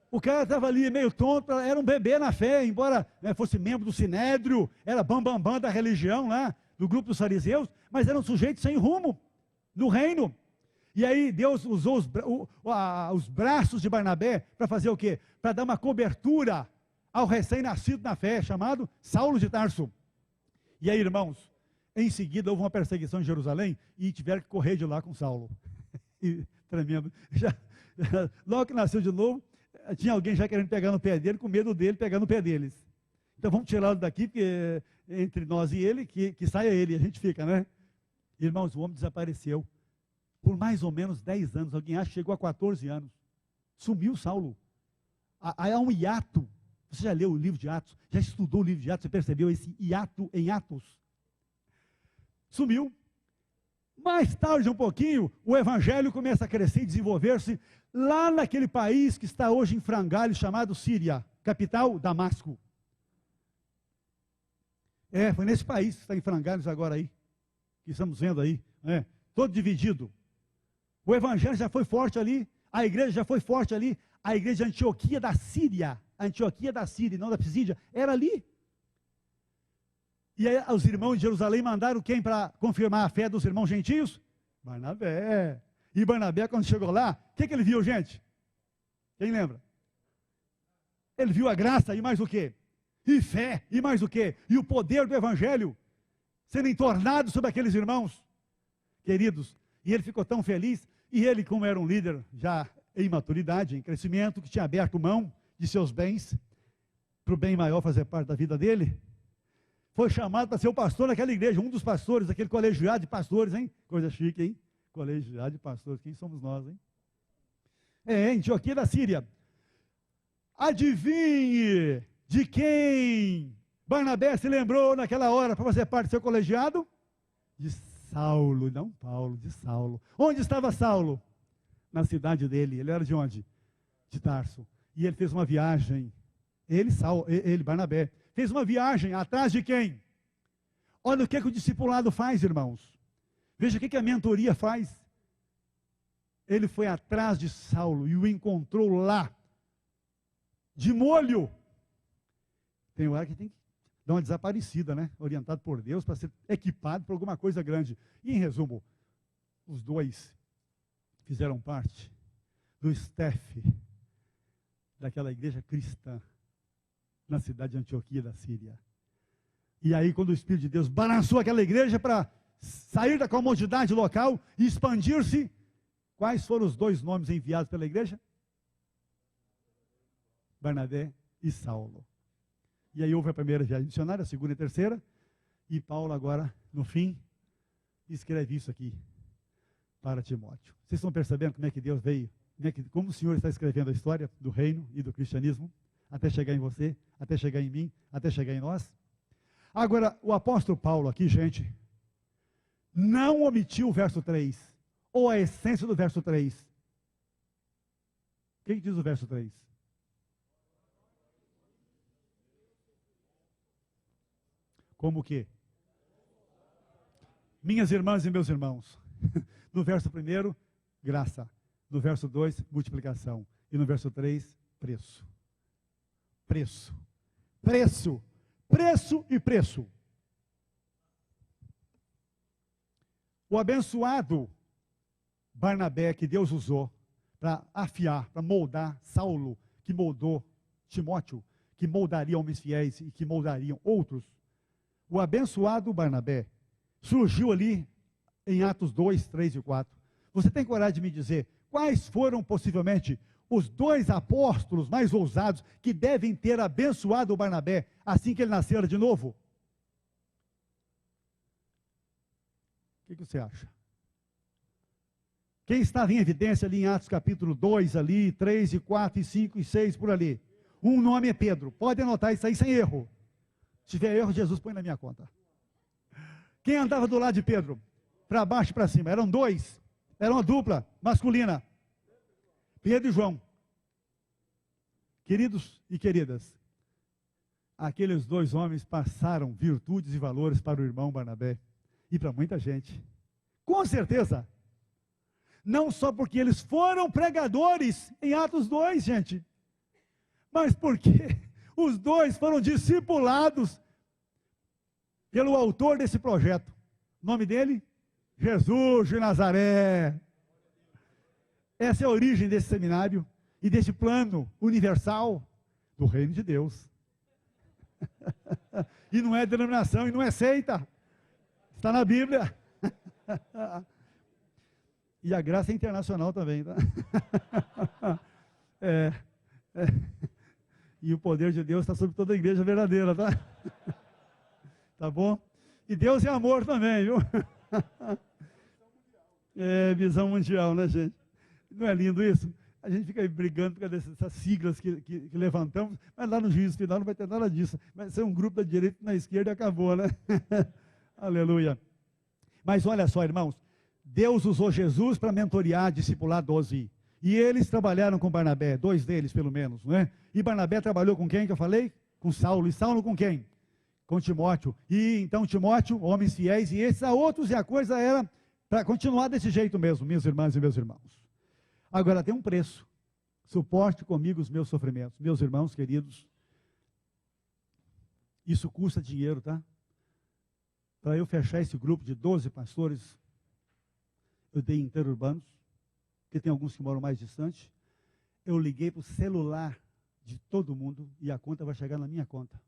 O cara estava ali meio tonto, era um bebê na fé, embora fosse membro do Sinédrio, era bambambam da religião lá, do grupo dos fariseus, mas era um sujeito sem rumo no reino. E aí Deus usou os braços de Barnabé para fazer o quê? Para dar uma cobertura ao recém-nascido na fé, chamado Saulo de Tarso. E aí, irmãos, em seguida houve uma perseguição em Jerusalém e tiveram que correr de lá com Saulo. Tremendo. Logo que nasceu de novo, tinha alguém já querendo pegar no pé dele, com medo dele pegar no pé deles. Então vamos tirá-lo daqui, porque entre nós e ele, que saia ele, a gente fica, né? Irmãos, o homem desapareceu. Por mais ou menos 10 anos, alguém acha que chegou a 14 anos. Sumiu Saulo. Há um hiato. Você já leu o livro de Atos? Já estudou o livro de Atos? Você percebeu esse hiato em Atos? Sumiu. Mais tarde, um pouquinho, o evangelho começa a crescer e desenvolver-se lá naquele país que está hoje em frangalhos, chamado Síria, capital, Damasco. Foi nesse país que está em frangalhos agora aí, que estamos vendo aí, todo dividido. O evangelho já foi forte ali, a igreja já foi forte ali, a igreja de Antioquia da Síria, não da Pisídia, era ali. E aí os irmãos de Jerusalém mandaram quem para confirmar a fé dos irmãos gentios? Barnabé. E Barnabé, quando chegou lá, o que ele viu, gente? Quem lembra? Ele viu a graça e mais o quê? E fé, e mais o quê? E o poder do evangelho sendo entornado sobre aqueles irmãos queridos. E ele ficou tão feliz, e ele, como era um líder já em maturidade, em crescimento, que tinha aberto mão de seus bens, para o bem maior fazer parte da vida dele, foi chamado para ser o pastor daquela igreja, um dos pastores, aquele colegiado de pastores, hein? Coisa chique, hein? Colegiado de pastores, quem somos nós, hein? Antioquia da Síria. Adivinhe de quem Barnabé se lembrou naquela hora para fazer parte do seu colegiado? De Saulo, não Paulo, de Saulo. Onde estava Saulo? Na cidade dele. Ele era de onde? De Tarso. E ele fez uma viagem. Ele, Barnabé, fez uma viagem atrás de quem? Olha o que o discipulado faz, irmãos. Veja o que a mentoria faz. Ele foi atrás de Saulo e o encontrou lá, de molho. Tem hora que tem que dar uma desaparecida, né? Orientado por Deus para ser equipado para alguma coisa grande. E em resumo, os dois fizeram parte do staff daquela igreja cristã na cidade de Antioquia da Síria. E aí, quando o Espírito de Deus balançou aquela igreja para sair da comodidade local e expandir-se, quais foram os 2 nomes enviados pela igreja? Barnabé e Saulo. E aí houve a primeira viagem missionária, a segunda e a terceira, e Paulo agora, no fim, escreve isso aqui para Timóteo. Vocês estão percebendo como é que Deus veio? Como o Senhor está escrevendo a história do reino e do cristianismo? até chegar em você, até chegar em mim, até chegar em nós. Agora, o apóstolo Paulo aqui, gente, não omitiu o verso 3, ou a essência do verso 3. O que diz o verso 3? Como o quê? Minhas irmãs e meus irmãos. No verso 1, graça. No verso 2, multiplicação. E no verso 3, preço. Preço. Preço. Preço e preço. O abençoado Barnabé, que Deus usou para afiar, para moldar Saulo, que moldou Timóteo, que moldaria homens fiéis e que moldariam outros. O abençoado Barnabé surgiu ali em Atos 2, 3 e 4. Você tem coragem de me dizer quais foram possivelmente os 2 apóstolos mais ousados que devem ter abençoado o Barnabé assim que ele nascera de novo? O que você acha? Quem estava em evidência ali em Atos capítulo 2, ali, 3 e 4 e 5 e 6, por ali? Um nome é Pedro. Pode anotar isso aí sem erro. Se tiver erro, Jesus põe na minha conta. Quem andava do lado de Pedro? Para baixo e para cima. Eram 2. Era uma dupla masculina. Pedro e João. Queridos e queridas, aqueles 2 homens passaram virtudes e valores para o irmão Barnabé e para muita gente. Com certeza. Não só porque eles foram pregadores em Atos 2, gente, mas porque os 2 foram discipulados pelo autor desse projeto. O nome dele? Jesus de Nazaré. Essa é a origem desse seminário e desse plano universal do reino de Deus. E não é denominação, e não é seita. Está na Bíblia. E a graça é internacional também, tá? E o poder de Deus está sobre toda a igreja verdadeira, tá? Tá bom? E Deus é amor também, viu? É visão mundial, né, gente? Não é lindo isso? A gente fica aí brigando por causa dessas siglas que levantamos, mas lá no juízo final não vai ter nada disso. Vai ser um grupo da direita e na esquerda e acabou, né? Aleluia. Mas olha só, irmãos, Deus usou Jesus para mentorear, discipular 12. E eles trabalharam com Barnabé, 2 deles pelo menos, não é? E Barnabé trabalhou com quem que eu falei? Com Saulo. E Saulo com quem? Com Timóteo. E então Timóteo, homens fiéis, e esses a outros, e a coisa era para continuar desse jeito mesmo, minhas irmãs e meus irmãos. Agora tem um preço. Suporte comigo os meus sofrimentos. Meus irmãos queridos, isso custa dinheiro, tá? Para eu fechar esse grupo de 12 pastores, eu dei interurbanos, porque tem alguns que moram mais distante. Eu liguei para o celular de todo mundo e a conta vai chegar na minha conta,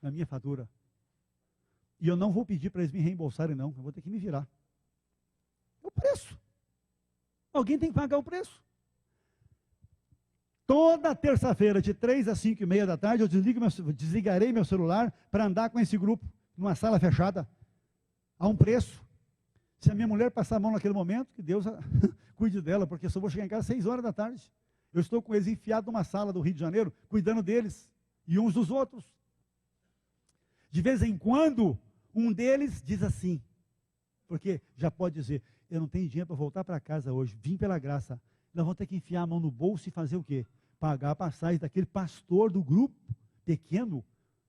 na minha fatura. E eu não vou pedir para eles me reembolsarem, não. Eu vou ter que me virar. É o preço. Alguém tem que pagar o preço. Toda terça-feira, de 3 às 5 e meia da tarde, eu desligarei meu celular para andar com esse grupo, numa sala fechada, a um preço. Se a minha mulher passar a mão naquele momento, que Deus cuide dela, porque eu só vou chegar em casa às 6 horas da tarde. Eu estou com eles enfiados numa sala do Rio de Janeiro, cuidando deles, e uns dos outros. De vez em quando, um deles diz assim, porque já pode dizer, eu não tenho dinheiro para voltar para casa hoje, vim pela graça. Nós vamos ter que enfiar a mão no bolso e fazer o quê? Pagar a passagem daquele pastor do grupo pequeno,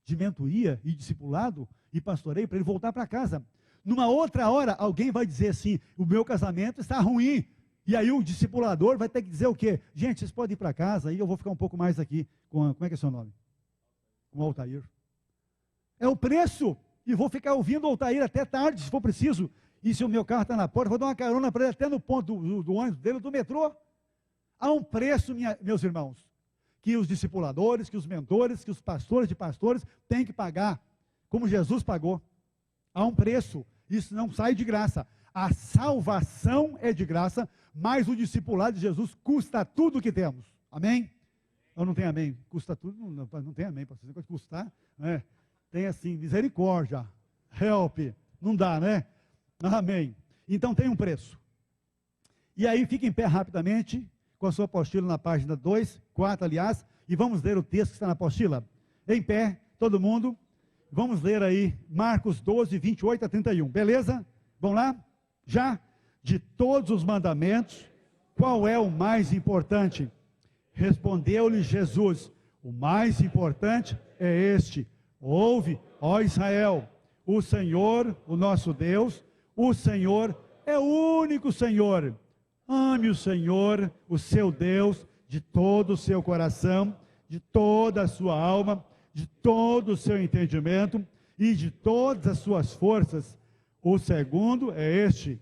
de mentoria e discipulado, e pastoreio, para ele voltar para casa. Numa outra hora, alguém vai dizer assim, o meu casamento está ruim. E aí o discipulador vai ter que dizer o quê? Gente, vocês podem ir para casa, e eu vou ficar um pouco mais aqui com, como é que é seu nome? Com o Altair. É o preço, e vou ficar ouvindo o Altair até tarde, se for preciso. E se o meu carro está na porta, vou dar uma carona para ele até no ponto do ônibus dele, do metrô. Há um preço, meus irmãos, que os discipuladores, que os mentores, que os pastores de pastores têm que pagar, como Jesus pagou. Há um preço, isso não sai de graça. A salvação é de graça, mas o discipulado de Jesus custa tudo o que temos. Amém? Ou não tem amém? Custa tudo? Não tem amém, pastor. Você pode custar? Né? Tem assim, misericórdia, help. Não dá, né? Amém. Então tem um preço. E aí fica em pé rapidamente, com a sua apostila na página 2, 4, aliás, e vamos ler o texto que está na apostila? Em pé, todo mundo. Vamos ler aí Marcos 12, 28 a 31. Beleza? Vamos lá? Já? De todos os mandamentos, qual é o mais importante? Respondeu-lhe Jesus: o mais importante é este: ouve, ó Israel, o Senhor, o nosso Deus, o Senhor é o único Senhor. Ame o Senhor, o seu Deus, de todo o seu coração, de toda a sua alma, de todo o seu entendimento e de todas as suas forças. O segundo é este: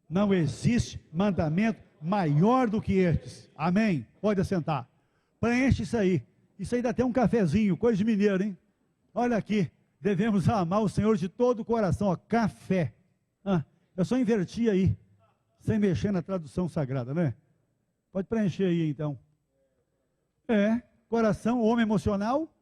não existe mandamento maior do que estes. Amém? Pode assentar. Preenche isso aí. Isso aí dá até um cafezinho, coisa de mineiro, hein? Olha aqui. Devemos amar o Senhor de todo o coração. Ó, café. Eu só inverti aí, sem mexer na tradução sagrada, né? Pode preencher aí, então. Coração, homem emocional.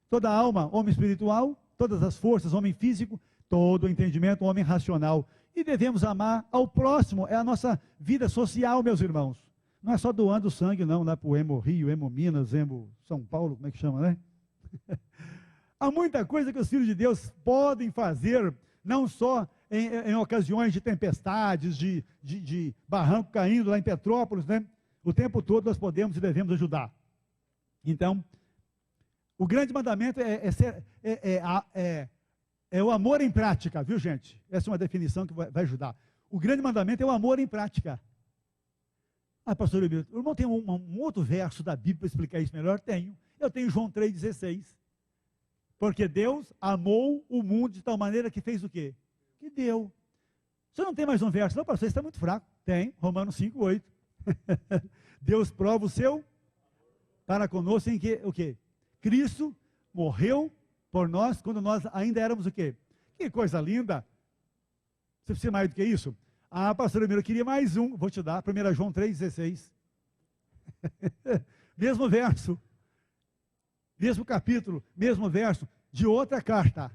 Toda a alma, homem espiritual. Todas as forças, homem físico. Todo o entendimento, homem racional. E devemos amar ao próximo, é a nossa vida social, meus irmãos. Não é só doando sangue, não, lá para o Hemo Rio, Hemo Minas, Hemo São Paulo, como é que chama, né? Há muita coisa que os filhos de Deus podem fazer, não só em ocasiões de tempestades, de barranco caindo lá em Petrópolis, né? O tempo todo nós podemos e devemos ajudar. Então, o grande mandamento é o amor em prática, viu, gente? Essa é uma definição que vai ajudar. O grande mandamento é o amor em prática. Pastor Emílio, o irmão tem um outro verso da Bíblia para explicar isso melhor? Tenho. Eu tenho João 3,16. Porque Deus amou o mundo de tal maneira que fez o quê? Que deu. Você não tem mais um verso? Não, pastor, isso está muito fraco. Tem, Romanos 5,8. Deus prova o seu para conosco em que, o quê? Cristo morreu por nós, quando nós ainda éramos o quê? Que coisa linda! Você precisa mais do que isso? Pastor Emílio, eu queria mais um. Vou te dar, 1 João 3,16. Mesmo verso. Mesmo capítulo, mesmo verso, de outra carta.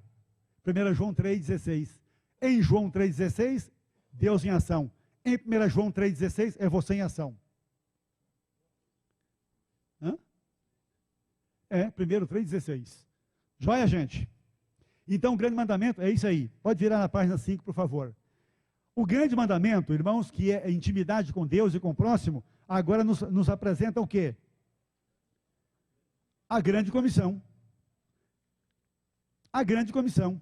1 João 3,16. Em João 3,16, Deus em ação. Em 1 João 3,16, é você em ação. 1 3,16. Joia, gente? Então, o grande mandamento é isso aí. Pode virar na página 5, por favor. O grande mandamento, irmãos, que é a intimidade com Deus e com o próximo, agora nos apresenta o quê? A grande comissão. A grande comissão.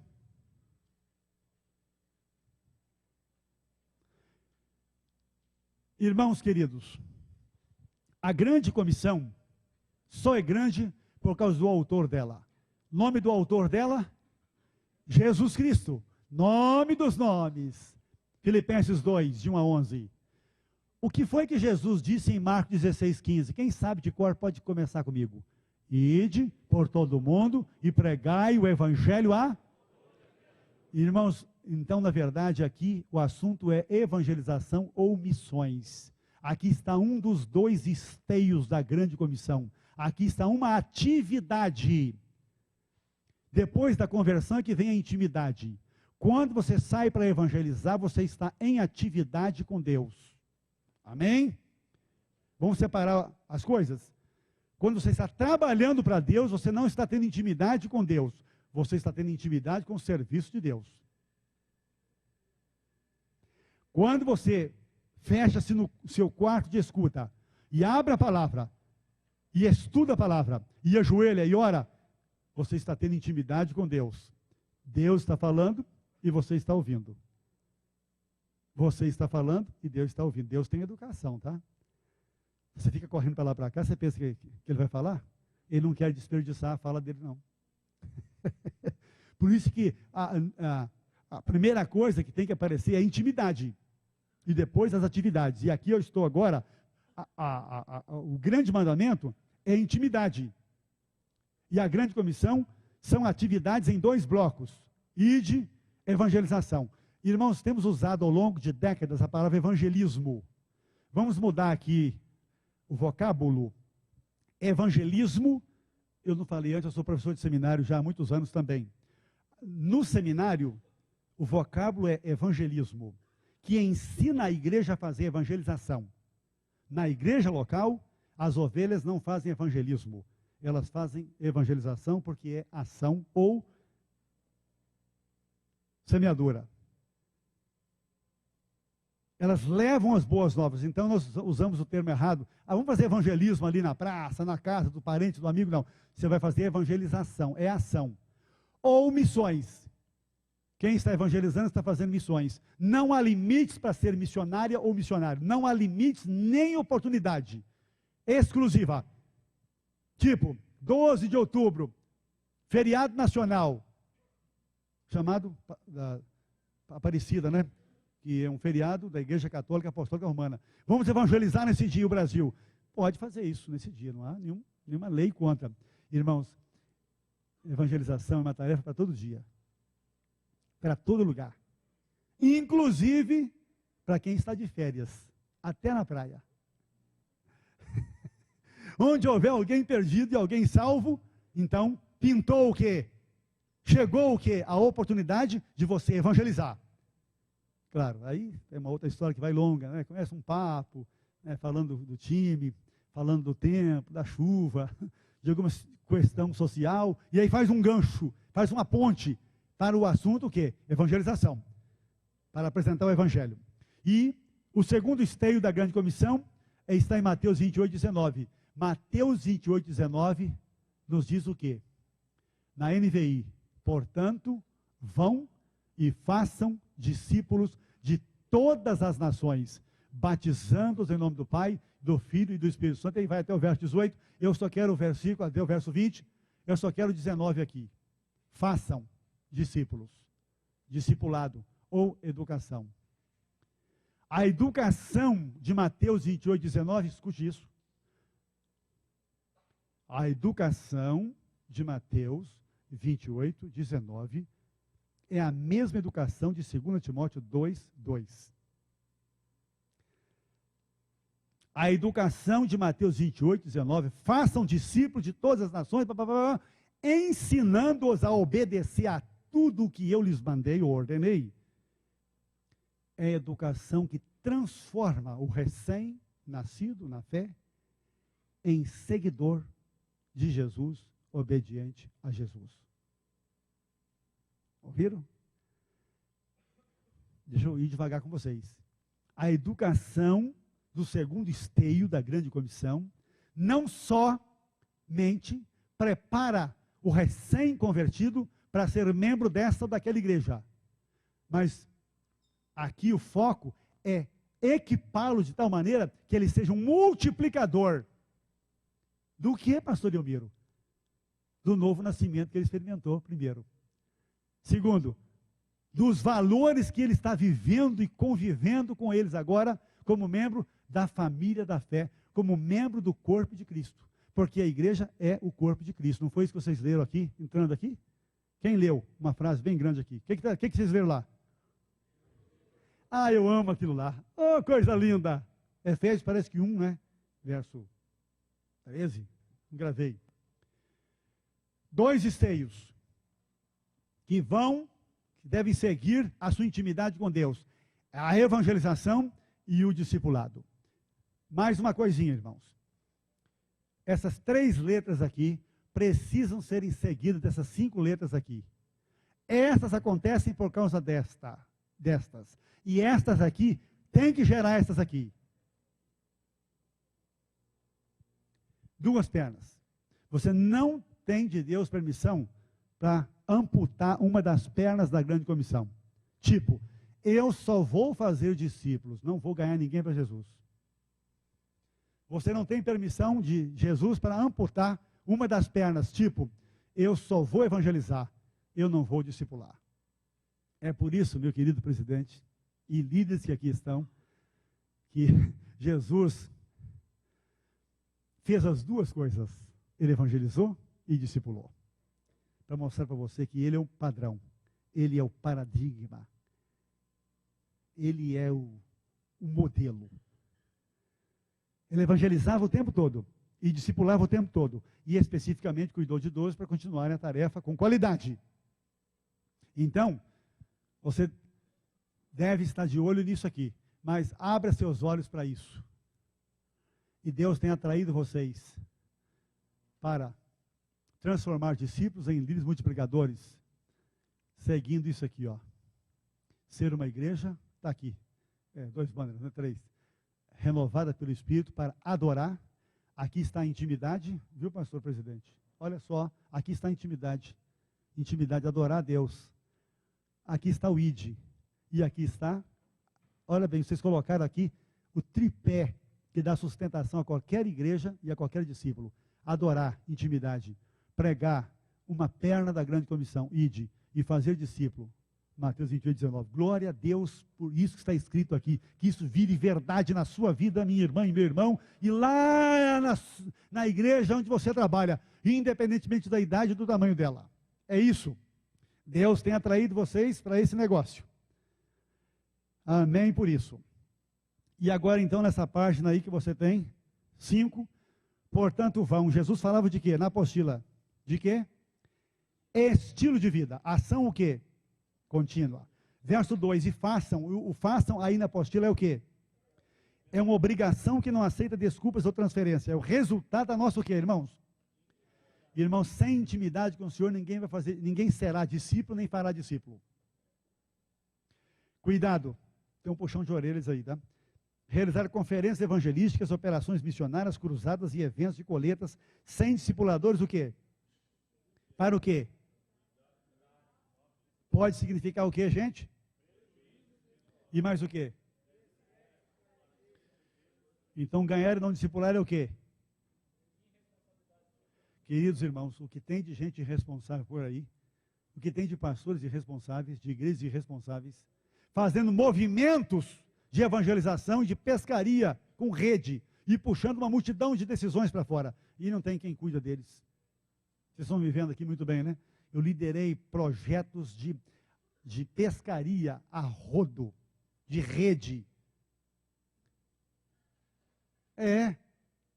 Irmãos queridos, a grande comissão só é grande por causa do autor dela. Nome do autor dela? Jesus Cristo. Nome dos nomes. Filipenses 2, de 1 a 11. O que foi que Jesus disse em Marcos 16, 15? Quem sabe de cor pode começar comigo. Ide por todo o mundo e pregai o evangelho a... Irmãos, então, na verdade, aqui o assunto é evangelização ou missões. Aqui está um dos dois esteios da grande comissão. Aqui está uma atividade. Depois da conversão é que vem a intimidade. Quando você sai para evangelizar, você está em atividade com Deus. Amém? Vamos separar as coisas? Quando você está trabalhando para Deus, você não está tendo intimidade com Deus. Você está tendo intimidade com o serviço de Deus. Quando você fecha-se no seu quarto de escuta e abre a palavra, e estuda a palavra, e ajoelha e ora, você está tendo intimidade com Deus. Deus está falando e você está ouvindo. Você está falando e Deus está ouvindo. Deus tem educação, tá? Você fica correndo para lá para cá, você pensa que ele vai falar? Ele não quer desperdiçar a fala dele, não. Por isso que a primeira coisa que tem que aparecer é a intimidade. E depois as atividades. E aqui eu estou agora, o grande mandamento é a intimidade. E a grande comissão são atividades em dois blocos. Ide, evangelização. Irmãos, temos usado ao longo de décadas a palavra evangelismo. Vamos mudar aqui o vocábulo. Evangelismo, eu não falei antes, eu sou professor de seminário já há muitos anos também. No seminário, o vocábulo é evangelismo, que ensina a igreja a fazer evangelização. Na igreja local, as ovelhas não fazem evangelismo. Elas fazem evangelização porque é ação ou semeadura. Elas levam as boas novas. Então nós usamos o termo errado. Vamos fazer evangelismo ali na praça, na casa do parente, do amigo. Não. Você vai fazer evangelização, é ação. Ou missões. Quem está evangelizando está fazendo missões. Não há limites para ser missionária ou missionário. Não há limites nem oportunidade exclusiva. Tipo, 12 de outubro, feriado nacional, chamado Aparecida, né? Que é um feriado da Igreja Católica Apostólica Romana. Vamos evangelizar nesse dia o Brasil. Pode fazer isso nesse dia, não há nenhuma lei contra. Irmãos, evangelização é uma tarefa para todo dia, para todo lugar, inclusive para quem está de férias, até na praia. Onde houver alguém perdido e alguém salvo, então pintou o quê? Chegou o quê? A oportunidade de você evangelizar. Claro, aí é uma outra história que vai longa, né? Começa um papo, né? Falando do time, falando do tempo, da chuva, de alguma questão social, e aí faz um gancho, faz uma ponte para o assunto o quê? Evangelização, para apresentar o evangelho. E o segundo esteio da grande comissão está em Mateus 28, 19. Mateus 28, 19 nos diz o quê? Na NVI, portanto, vão e façam discípulos de todas as nações, batizando-os em nome do Pai, do Filho e do Espírito Santo. Aí vai até o verso 18, eu só quero o versículo, até o verso 20, eu só quero o 19 aqui. Façam discípulos, discipulado ou educação. A educação de Mateus 28, 19, escute isso. A educação de Mateus 28, 19 é a mesma educação de 2 Timóteo 2, 2. A educação de Mateus 28, 19, façam discípulos de todas as nações, ensinando-os a obedecer a tudo o que eu lhes mandei ou ordenei. É a educação que transforma o recém-nascido na fé em seguidor de Jesus, obediente a Jesus. Ouviram? Deixa eu ir devagar com vocês. A educação do segundo esteio da grande comissão não somente prepara o recém-convertido para ser membro dessa ou daquela igreja, mas aqui o foco é equipá-lo de tal maneira que ele seja um multiplicador. Do que, pastor Elmiro? Do novo nascimento que ele experimentou, primeiro. Segundo, dos valores que ele está vivendo e convivendo com eles agora, como membro da família da fé, como membro do corpo de Cristo. Porque a igreja é o corpo de Cristo. Não foi isso que vocês leram aqui, entrando aqui? Quem leu uma frase bem grande aqui? O que vocês leram lá? Ah, eu amo aquilo lá. Oh, coisa linda. Efésios parece que 1, né? Verso 13. Gravei. 2 esteios que devem seguir a sua intimidade com Deus. A evangelização e o discipulado. Mais uma coisinha, irmãos. Essas 3 letras aqui precisam serem seguidas dessas 5 letras aqui. Essas acontecem por causa destas. E estas aqui têm que gerar estas aqui. 2 pernas. Você não tem de Deus permissão para amputar uma das pernas da grande comissão. Tipo, eu só vou fazer discípulos, não vou ganhar ninguém para Jesus. Você não tem permissão de Jesus para amputar uma das pernas, tipo, eu só vou evangelizar, eu não vou discipular. É por isso, meu querido presidente, e líderes que aqui estão, que Jesus fez as 2 coisas. Ele evangelizou e discipulou. Para mostrar para você que ele é o padrão, ele é o paradigma, ele é o modelo. Ele evangelizava o tempo todo e discipulava o tempo todo. E especificamente cuidou de idosos para continuarem a tarefa com qualidade. Então, você deve estar de olho nisso aqui. Mas abra seus olhos para isso. E Deus tem atraído vocês para transformar discípulos em líderes multiplicadores, seguindo isso aqui, ó. Ser uma igreja, está aqui, 2 banners, né, 3, renovada pelo Espírito para adorar. Aqui está a intimidade, viu, pastor presidente? Olha só, aqui está a intimidade, adorar a Deus. Aqui está o ID, e aqui está, olha bem, vocês colocaram aqui o tripé que dá sustentação a qualquer igreja e a qualquer discípulo. Adorar, intimidade, pregar, uma perna da grande comissão, ID, e fazer discípulo. Mateus 28, 19. Glória a Deus por isso que está escrito aqui, que isso vire verdade na sua vida, minha irmã e meu irmão, e lá na igreja onde você trabalha, independentemente da idade e do tamanho dela. É isso. Deus tem atraído vocês para esse negócio. Amém por isso. E agora então nessa página aí que você tem, 5, portanto vão. Jesus falava de quê? Na apostila. De quê? Estilo de vida. Ação o quê? Contínua. Verso 2, e façam. O façam aí na apostila é o quê? É uma obrigação que não aceita desculpas ou transferência. É o resultado da nossa o quê, irmãos? Irmãos, sem intimidade com o Senhor, ninguém será discípulo, nem fará discípulo. Cuidado, tem um puxão de orelhas aí, tá? Realizar conferências evangelísticas, operações missionárias, cruzadas e eventos de coletas, sem discipuladores, o quê? Para o quê? Pode significar o quê, gente? E mais o quê? Então, ganhar e não discipular é o quê? Queridos irmãos, o que tem de gente irresponsável por aí, o que tem de pastores irresponsáveis, de igrejas irresponsáveis, fazendo movimentos de evangelização e de pescaria com rede, e puxando uma multidão de decisões para fora, e não tem quem cuida deles. Vocês estão me vendo aqui muito bem, né? Eu liderei projetos de pescaria a rodo, de rede.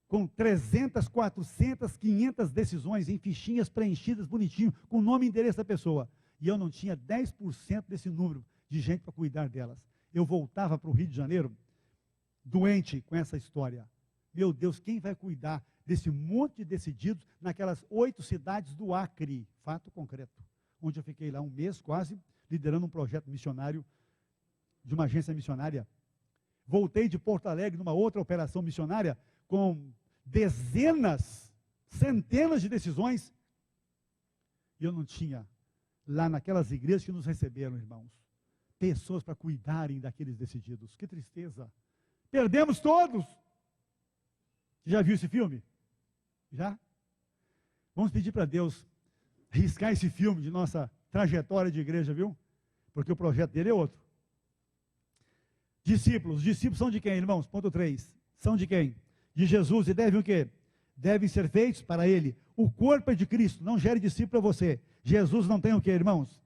Com 300, 400, 500 decisões em fichinhas preenchidas bonitinho, com o nome e endereço da pessoa. E eu não tinha 10% desse número de gente para cuidar delas. Eu voltava para o Rio de Janeiro, doente com essa história. Meu Deus, quem vai cuidar desse monte de decididos naquelas 8 cidades do Acre? Fato concreto. Onde eu fiquei lá um mês quase, liderando um projeto missionário, de uma agência missionária. Voltei de Porto Alegre numa outra operação missionária, com dezenas, centenas de decisões, e eu não tinha, lá naquelas igrejas que nos receberam, irmãos, pessoas para cuidarem daqueles decididos. Que tristeza. Perdemos todos. Já viu esse filme? Já? Vamos pedir para Deus riscar esse filme de nossa trajetória de igreja, viu? Porque o projeto dele é outro. Discípulos. Os discípulos são de quem, irmãos? Ponto 3. São de quem? De Jesus. E devem o quê? Devem ser feitos para Ele. O corpo é de Cristo. Não gere discípulo para você. Jesus não tem o quê, irmãos?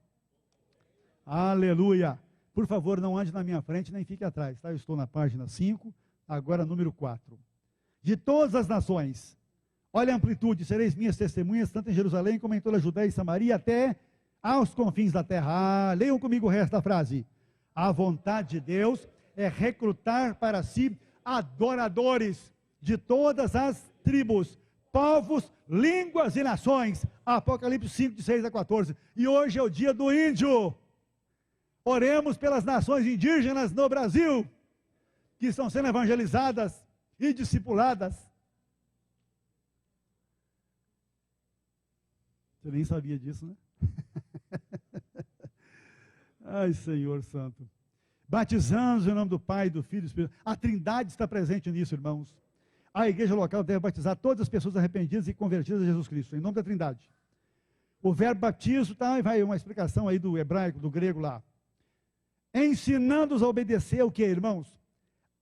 Aleluia. Por favor, não ande na minha frente, nem fique atrás, tá? Eu estou na página 5, agora número 4. De todas as nações, olha a amplitude, sereis minhas testemunhas, tanto em Jerusalém como em toda a Judéia e Samaria, até aos confins da terra. Leiam comigo o resto da frase. A vontade de Deus é recrutar para si adoradores de todas as tribos, povos, línguas e nações. Apocalipse 5, de 6 a 14. E hoje é o dia do índio. Oremos pelas nações indígenas no Brasil, que estão sendo evangelizadas e discipuladas. Você nem sabia disso, né? Ai, Senhor Santo. Batizamos em nome do Pai, do Filho e do Espírito. A Trindade está presente nisso, irmãos. A igreja local deve batizar todas as pessoas arrependidas e convertidas a Jesus Cristo, em nome da Trindade. O verbo batismo, tá, vai uma explicação aí do hebraico, do grego lá. Ensinando-os a obedecer o que, irmãos?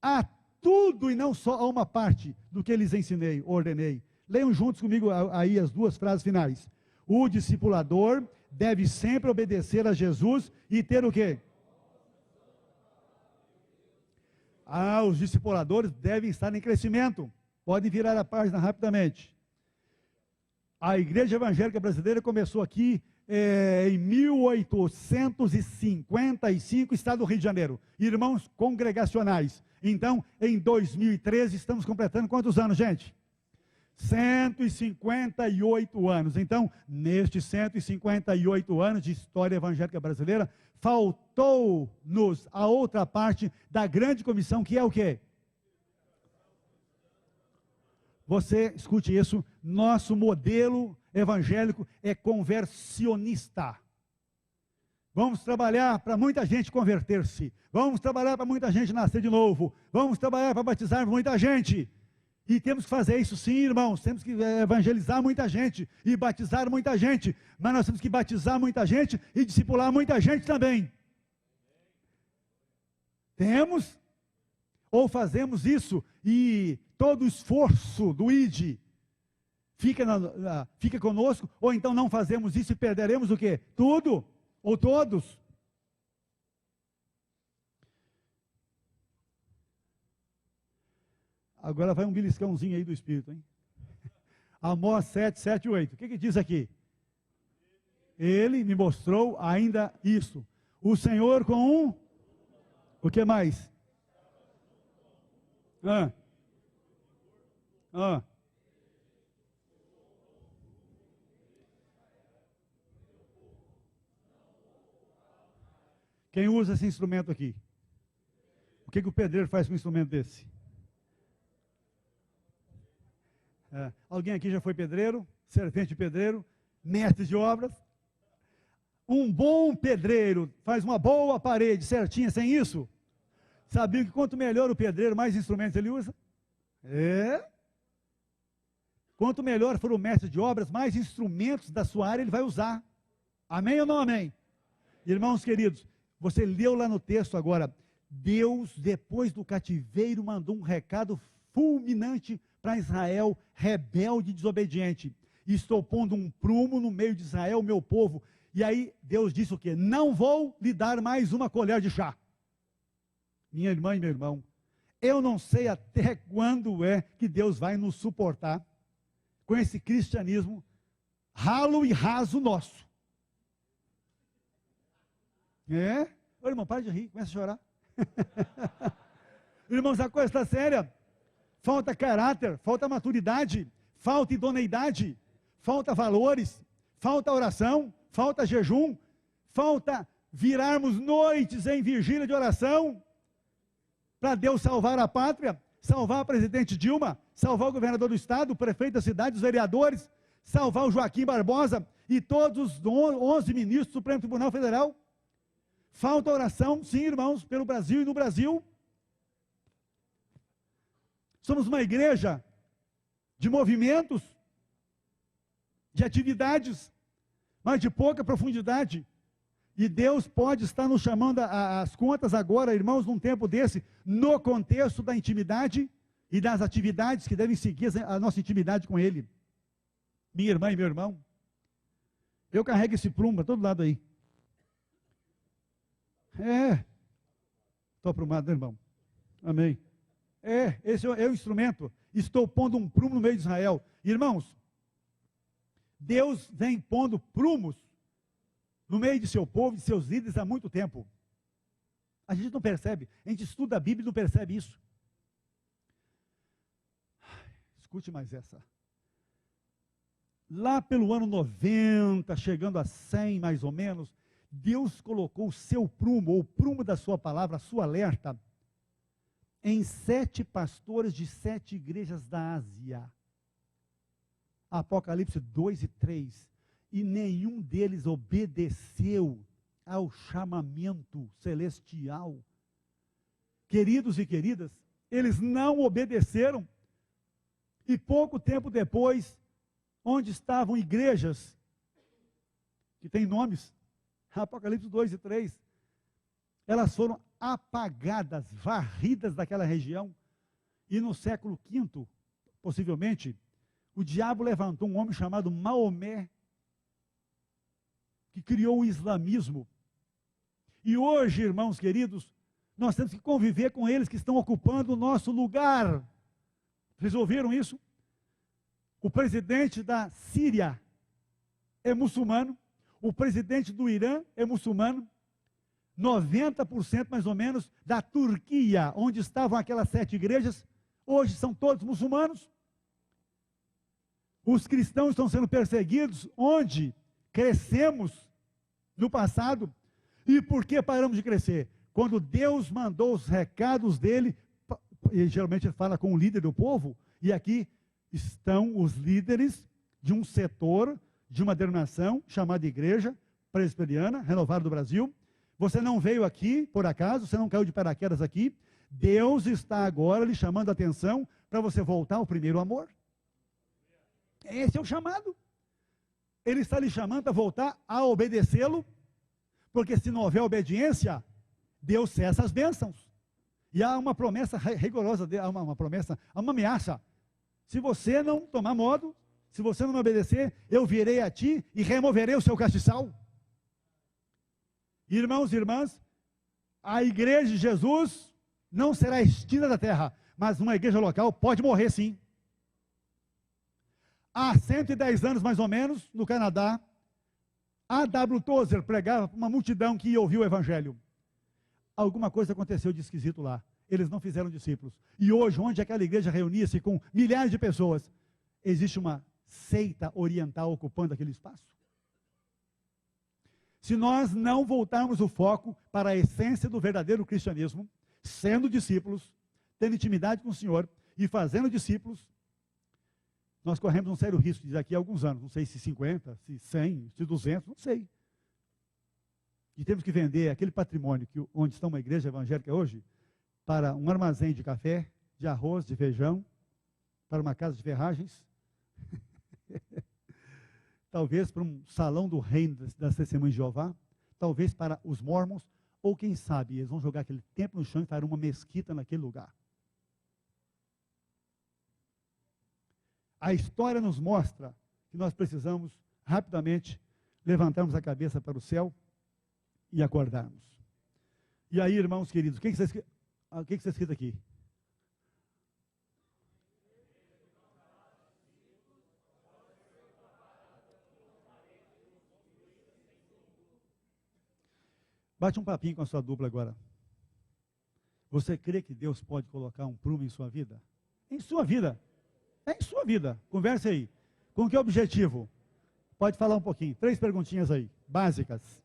A tudo e não só a uma parte do que lhes ensinei, ordenei. Leiam juntos comigo aí as 2 frases finais. O discipulador deve sempre obedecer a Jesus e ter o quê? Os discipuladores devem estar em crescimento. Podem virar a página rapidamente. A igreja evangélica brasileira começou aqui em 1855, estado do Rio de Janeiro. Irmãos congregacionais. Então, em 2013, estamos completando quantos anos, gente? 158 anos. Então, nestes 158 anos de história evangélica brasileira, faltou-nos a outra parte da grande comissão, que é o quê? Você, escute isso, nosso modelo evangélico é conversionista. Vamos trabalhar para muita gente converter-se. Vamos trabalhar para muita gente nascer de novo. Vamos trabalhar para batizar muita gente. E temos que fazer isso sim, irmãos. Temos que evangelizar muita gente e batizar muita gente. Mas nós temos que batizar muita gente e discipular muita gente também. Temos ou fazemos isso e todo o esforço do ID fica conosco, ou então não fazemos isso e perderemos o quê? Tudo, ou todos. Agora vai um beliscãozinho aí do Espírito, hein? Amós 7, 7 e 8. O que diz aqui? Ele me mostrou ainda isso. O Senhor com o que mais? Quem usa esse instrumento aqui? O que o pedreiro faz com um instrumento desse? Alguém aqui já foi pedreiro? Servente de pedreiro? Mestre de obras? Um bom pedreiro faz uma boa parede certinha sem isso? Sabia que quanto melhor o pedreiro, mais instrumentos ele usa? Quanto melhor for o mestre de obras, mais instrumentos da sua área ele vai usar. Amém ou não amém? Irmãos queridos, você leu lá no texto agora, Deus, depois do cativeiro, mandou um recado fulminante para Israel, rebelde e desobediente. Estou pondo um prumo no meio de Israel, meu povo. E aí Deus disse o quê? Não vou lhe dar mais uma colher de chá. Minha irmã e meu irmão, eu não sei até quando é que Deus vai nos suportar com esse cristianismo ralo e raso nosso. Ô, irmão, para de rir, começa a chorar. Irmãos, a coisa está séria. Falta caráter, falta maturidade, falta idoneidade, falta valores, falta oração, falta jejum, falta virarmos noites em vigília de oração para Deus salvar a pátria, salvar a presidente Dilma, salvar o governador do estado, o prefeito da cidade, os vereadores, salvar o Joaquim Barbosa e todos os 11 ministros do Supremo Tribunal Federal. Falta oração, sim, irmãos, pelo Brasil e no Brasil. Somos uma igreja de movimentos, de atividades, mas de pouca profundidade. E Deus pode estar nos chamando às contas agora, irmãos, num tempo desse, no contexto da intimidade e das atividades que devem seguir a nossa intimidade com Ele. Minha irmã e meu irmão, eu carrego esse prumo para todo lado aí. Estou aprumado, né, irmão? Amém. Esse é o instrumento. Estou pondo um prumo no meio de Israel. Irmãos, Deus vem pondo prumos no meio de seu povo, de seus líderes há muito tempo. A gente não percebe. A gente estuda a Bíblia e não percebe isso. Escute mais essa. Lá pelo ano 90, chegando a 100 mais ou menos, Deus colocou o seu prumo, ou o prumo da sua palavra, a sua alerta, em 7 pastores de 7 igrejas da Ásia. Apocalipse 2 e 3. E nenhum deles obedeceu ao chamamento celestial. Queridos e queridas, eles não obedeceram. E pouco tempo depois, onde estavam igrejas, que têm nomes, Apocalipse 2 e 3, elas foram apagadas, varridas daquela região. E no século V, possivelmente, o diabo levantou um homem chamado Maomé, que criou o islamismo. E hoje, irmãos queridos, nós temos que conviver com eles que estão ocupando o nosso lugar. Vocês ouviram isso? O presidente da Síria é muçulmano, O presidente do Irã é muçulmano. 90% mais ou menos da Turquia, onde estavam aquelas 7 igrejas, hoje são todos muçulmanos. Os cristãos estão sendo perseguidos onde crescemos no passado. E por que paramos de crescer? Quando Deus mandou os recados dele, e geralmente ele fala com o líder do povo, e aqui estão os líderes de um setor, de uma denominação chamada Igreja Presbiteriana Renovada do Brasil. Você não veio aqui por acaso, você não caiu de paraquedas aqui. Deus está agora lhe chamando a atenção para você voltar ao primeiro amor. Esse é o chamado. Ele está lhe chamando para voltar a obedecê-lo, porque se não houver obediência, Deus cessa as bênçãos. E há uma promessa rigorosa, há uma ameaça. Se você não tomar modo, se você não me obedecer, eu virei a ti e removerei o seu castiçal. Irmãos e irmãs, a igreja de Jesus não será extinta da terra, mas uma igreja local pode morrer sim. Há 110 anos mais ou menos, no Canadá, A.W. Tozer pregava para uma multidão que ouviu o evangelho. Alguma coisa aconteceu de esquisito lá. Eles não fizeram discípulos. E hoje, onde aquela igreja reunia-se com milhares de pessoas, existe uma seita oriental ocupando aquele espaço. Se nós não voltarmos o foco para a essência do verdadeiro cristianismo, sendo discípulos, tendo intimidade com o Senhor e fazendo discípulos, nós corremos um sério risco de daqui a alguns anos, não sei se 50, se 100, se 200, não sei. E temos que vender aquele patrimônio onde está uma igreja evangélica hoje para um armazém de café, de arroz, de feijão, para uma casa de ferragens, talvez para um salão do reino das testemunhas de Jeová, talvez para os mormons, ou quem sabe, eles vão jogar aquele templo no chão e farão uma mesquita naquele lugar. A história nos mostra que nós precisamos rapidamente levantarmos a cabeça para o céu e acordarmos. E aí, irmãos queridos, o que está escrito aqui? Bate um papinho com a sua dupla agora. Você crê que Deus pode colocar um prumo em sua vida? Em sua vida. É em sua vida. Converse aí. Com que objetivo? Pode falar um pouquinho. 3 perguntinhas aí, básicas.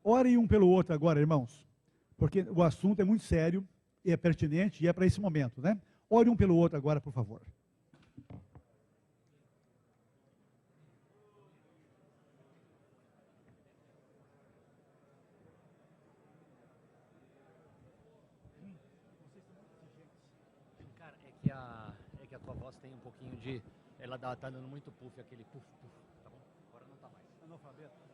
Orem um pelo outro agora, irmãos, porque o assunto é muito sério, e é pertinente, e é para esse momento, né? Ore um pelo outro agora, por favor. Cara, é que a tua voz tem um pouquinho de... Ela tá dando muito puff, aquele puff, tá bom? Agora não tá mais. Analfabeto.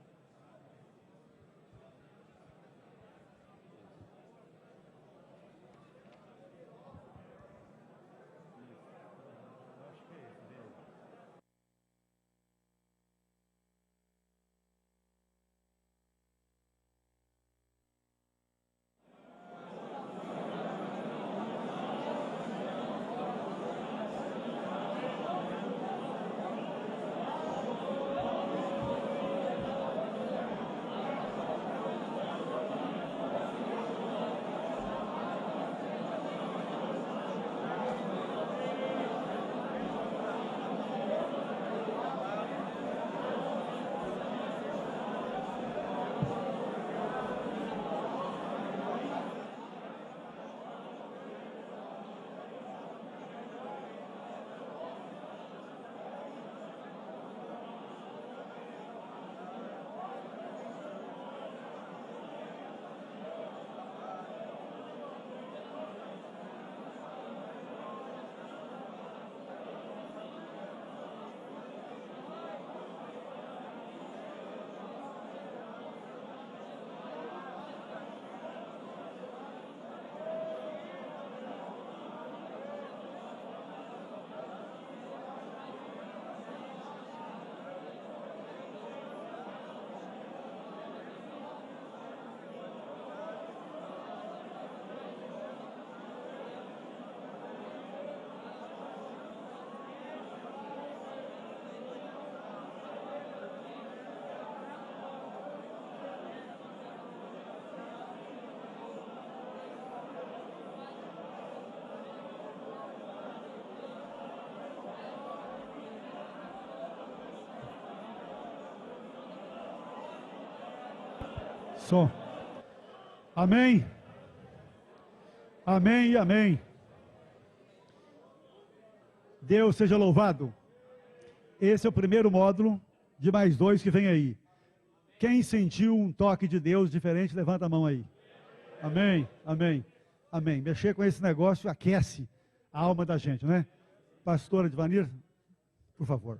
Som. Amém. Amém e amém. Deus seja louvado. Esse é o primeiro módulo de mais 2 que vem aí. Quem sentiu um toque de Deus diferente, levanta a mão aí. Amém, amém, amém. Mexer com esse negócio aquece a alma da gente, né? Pastora Edvanir, por favor.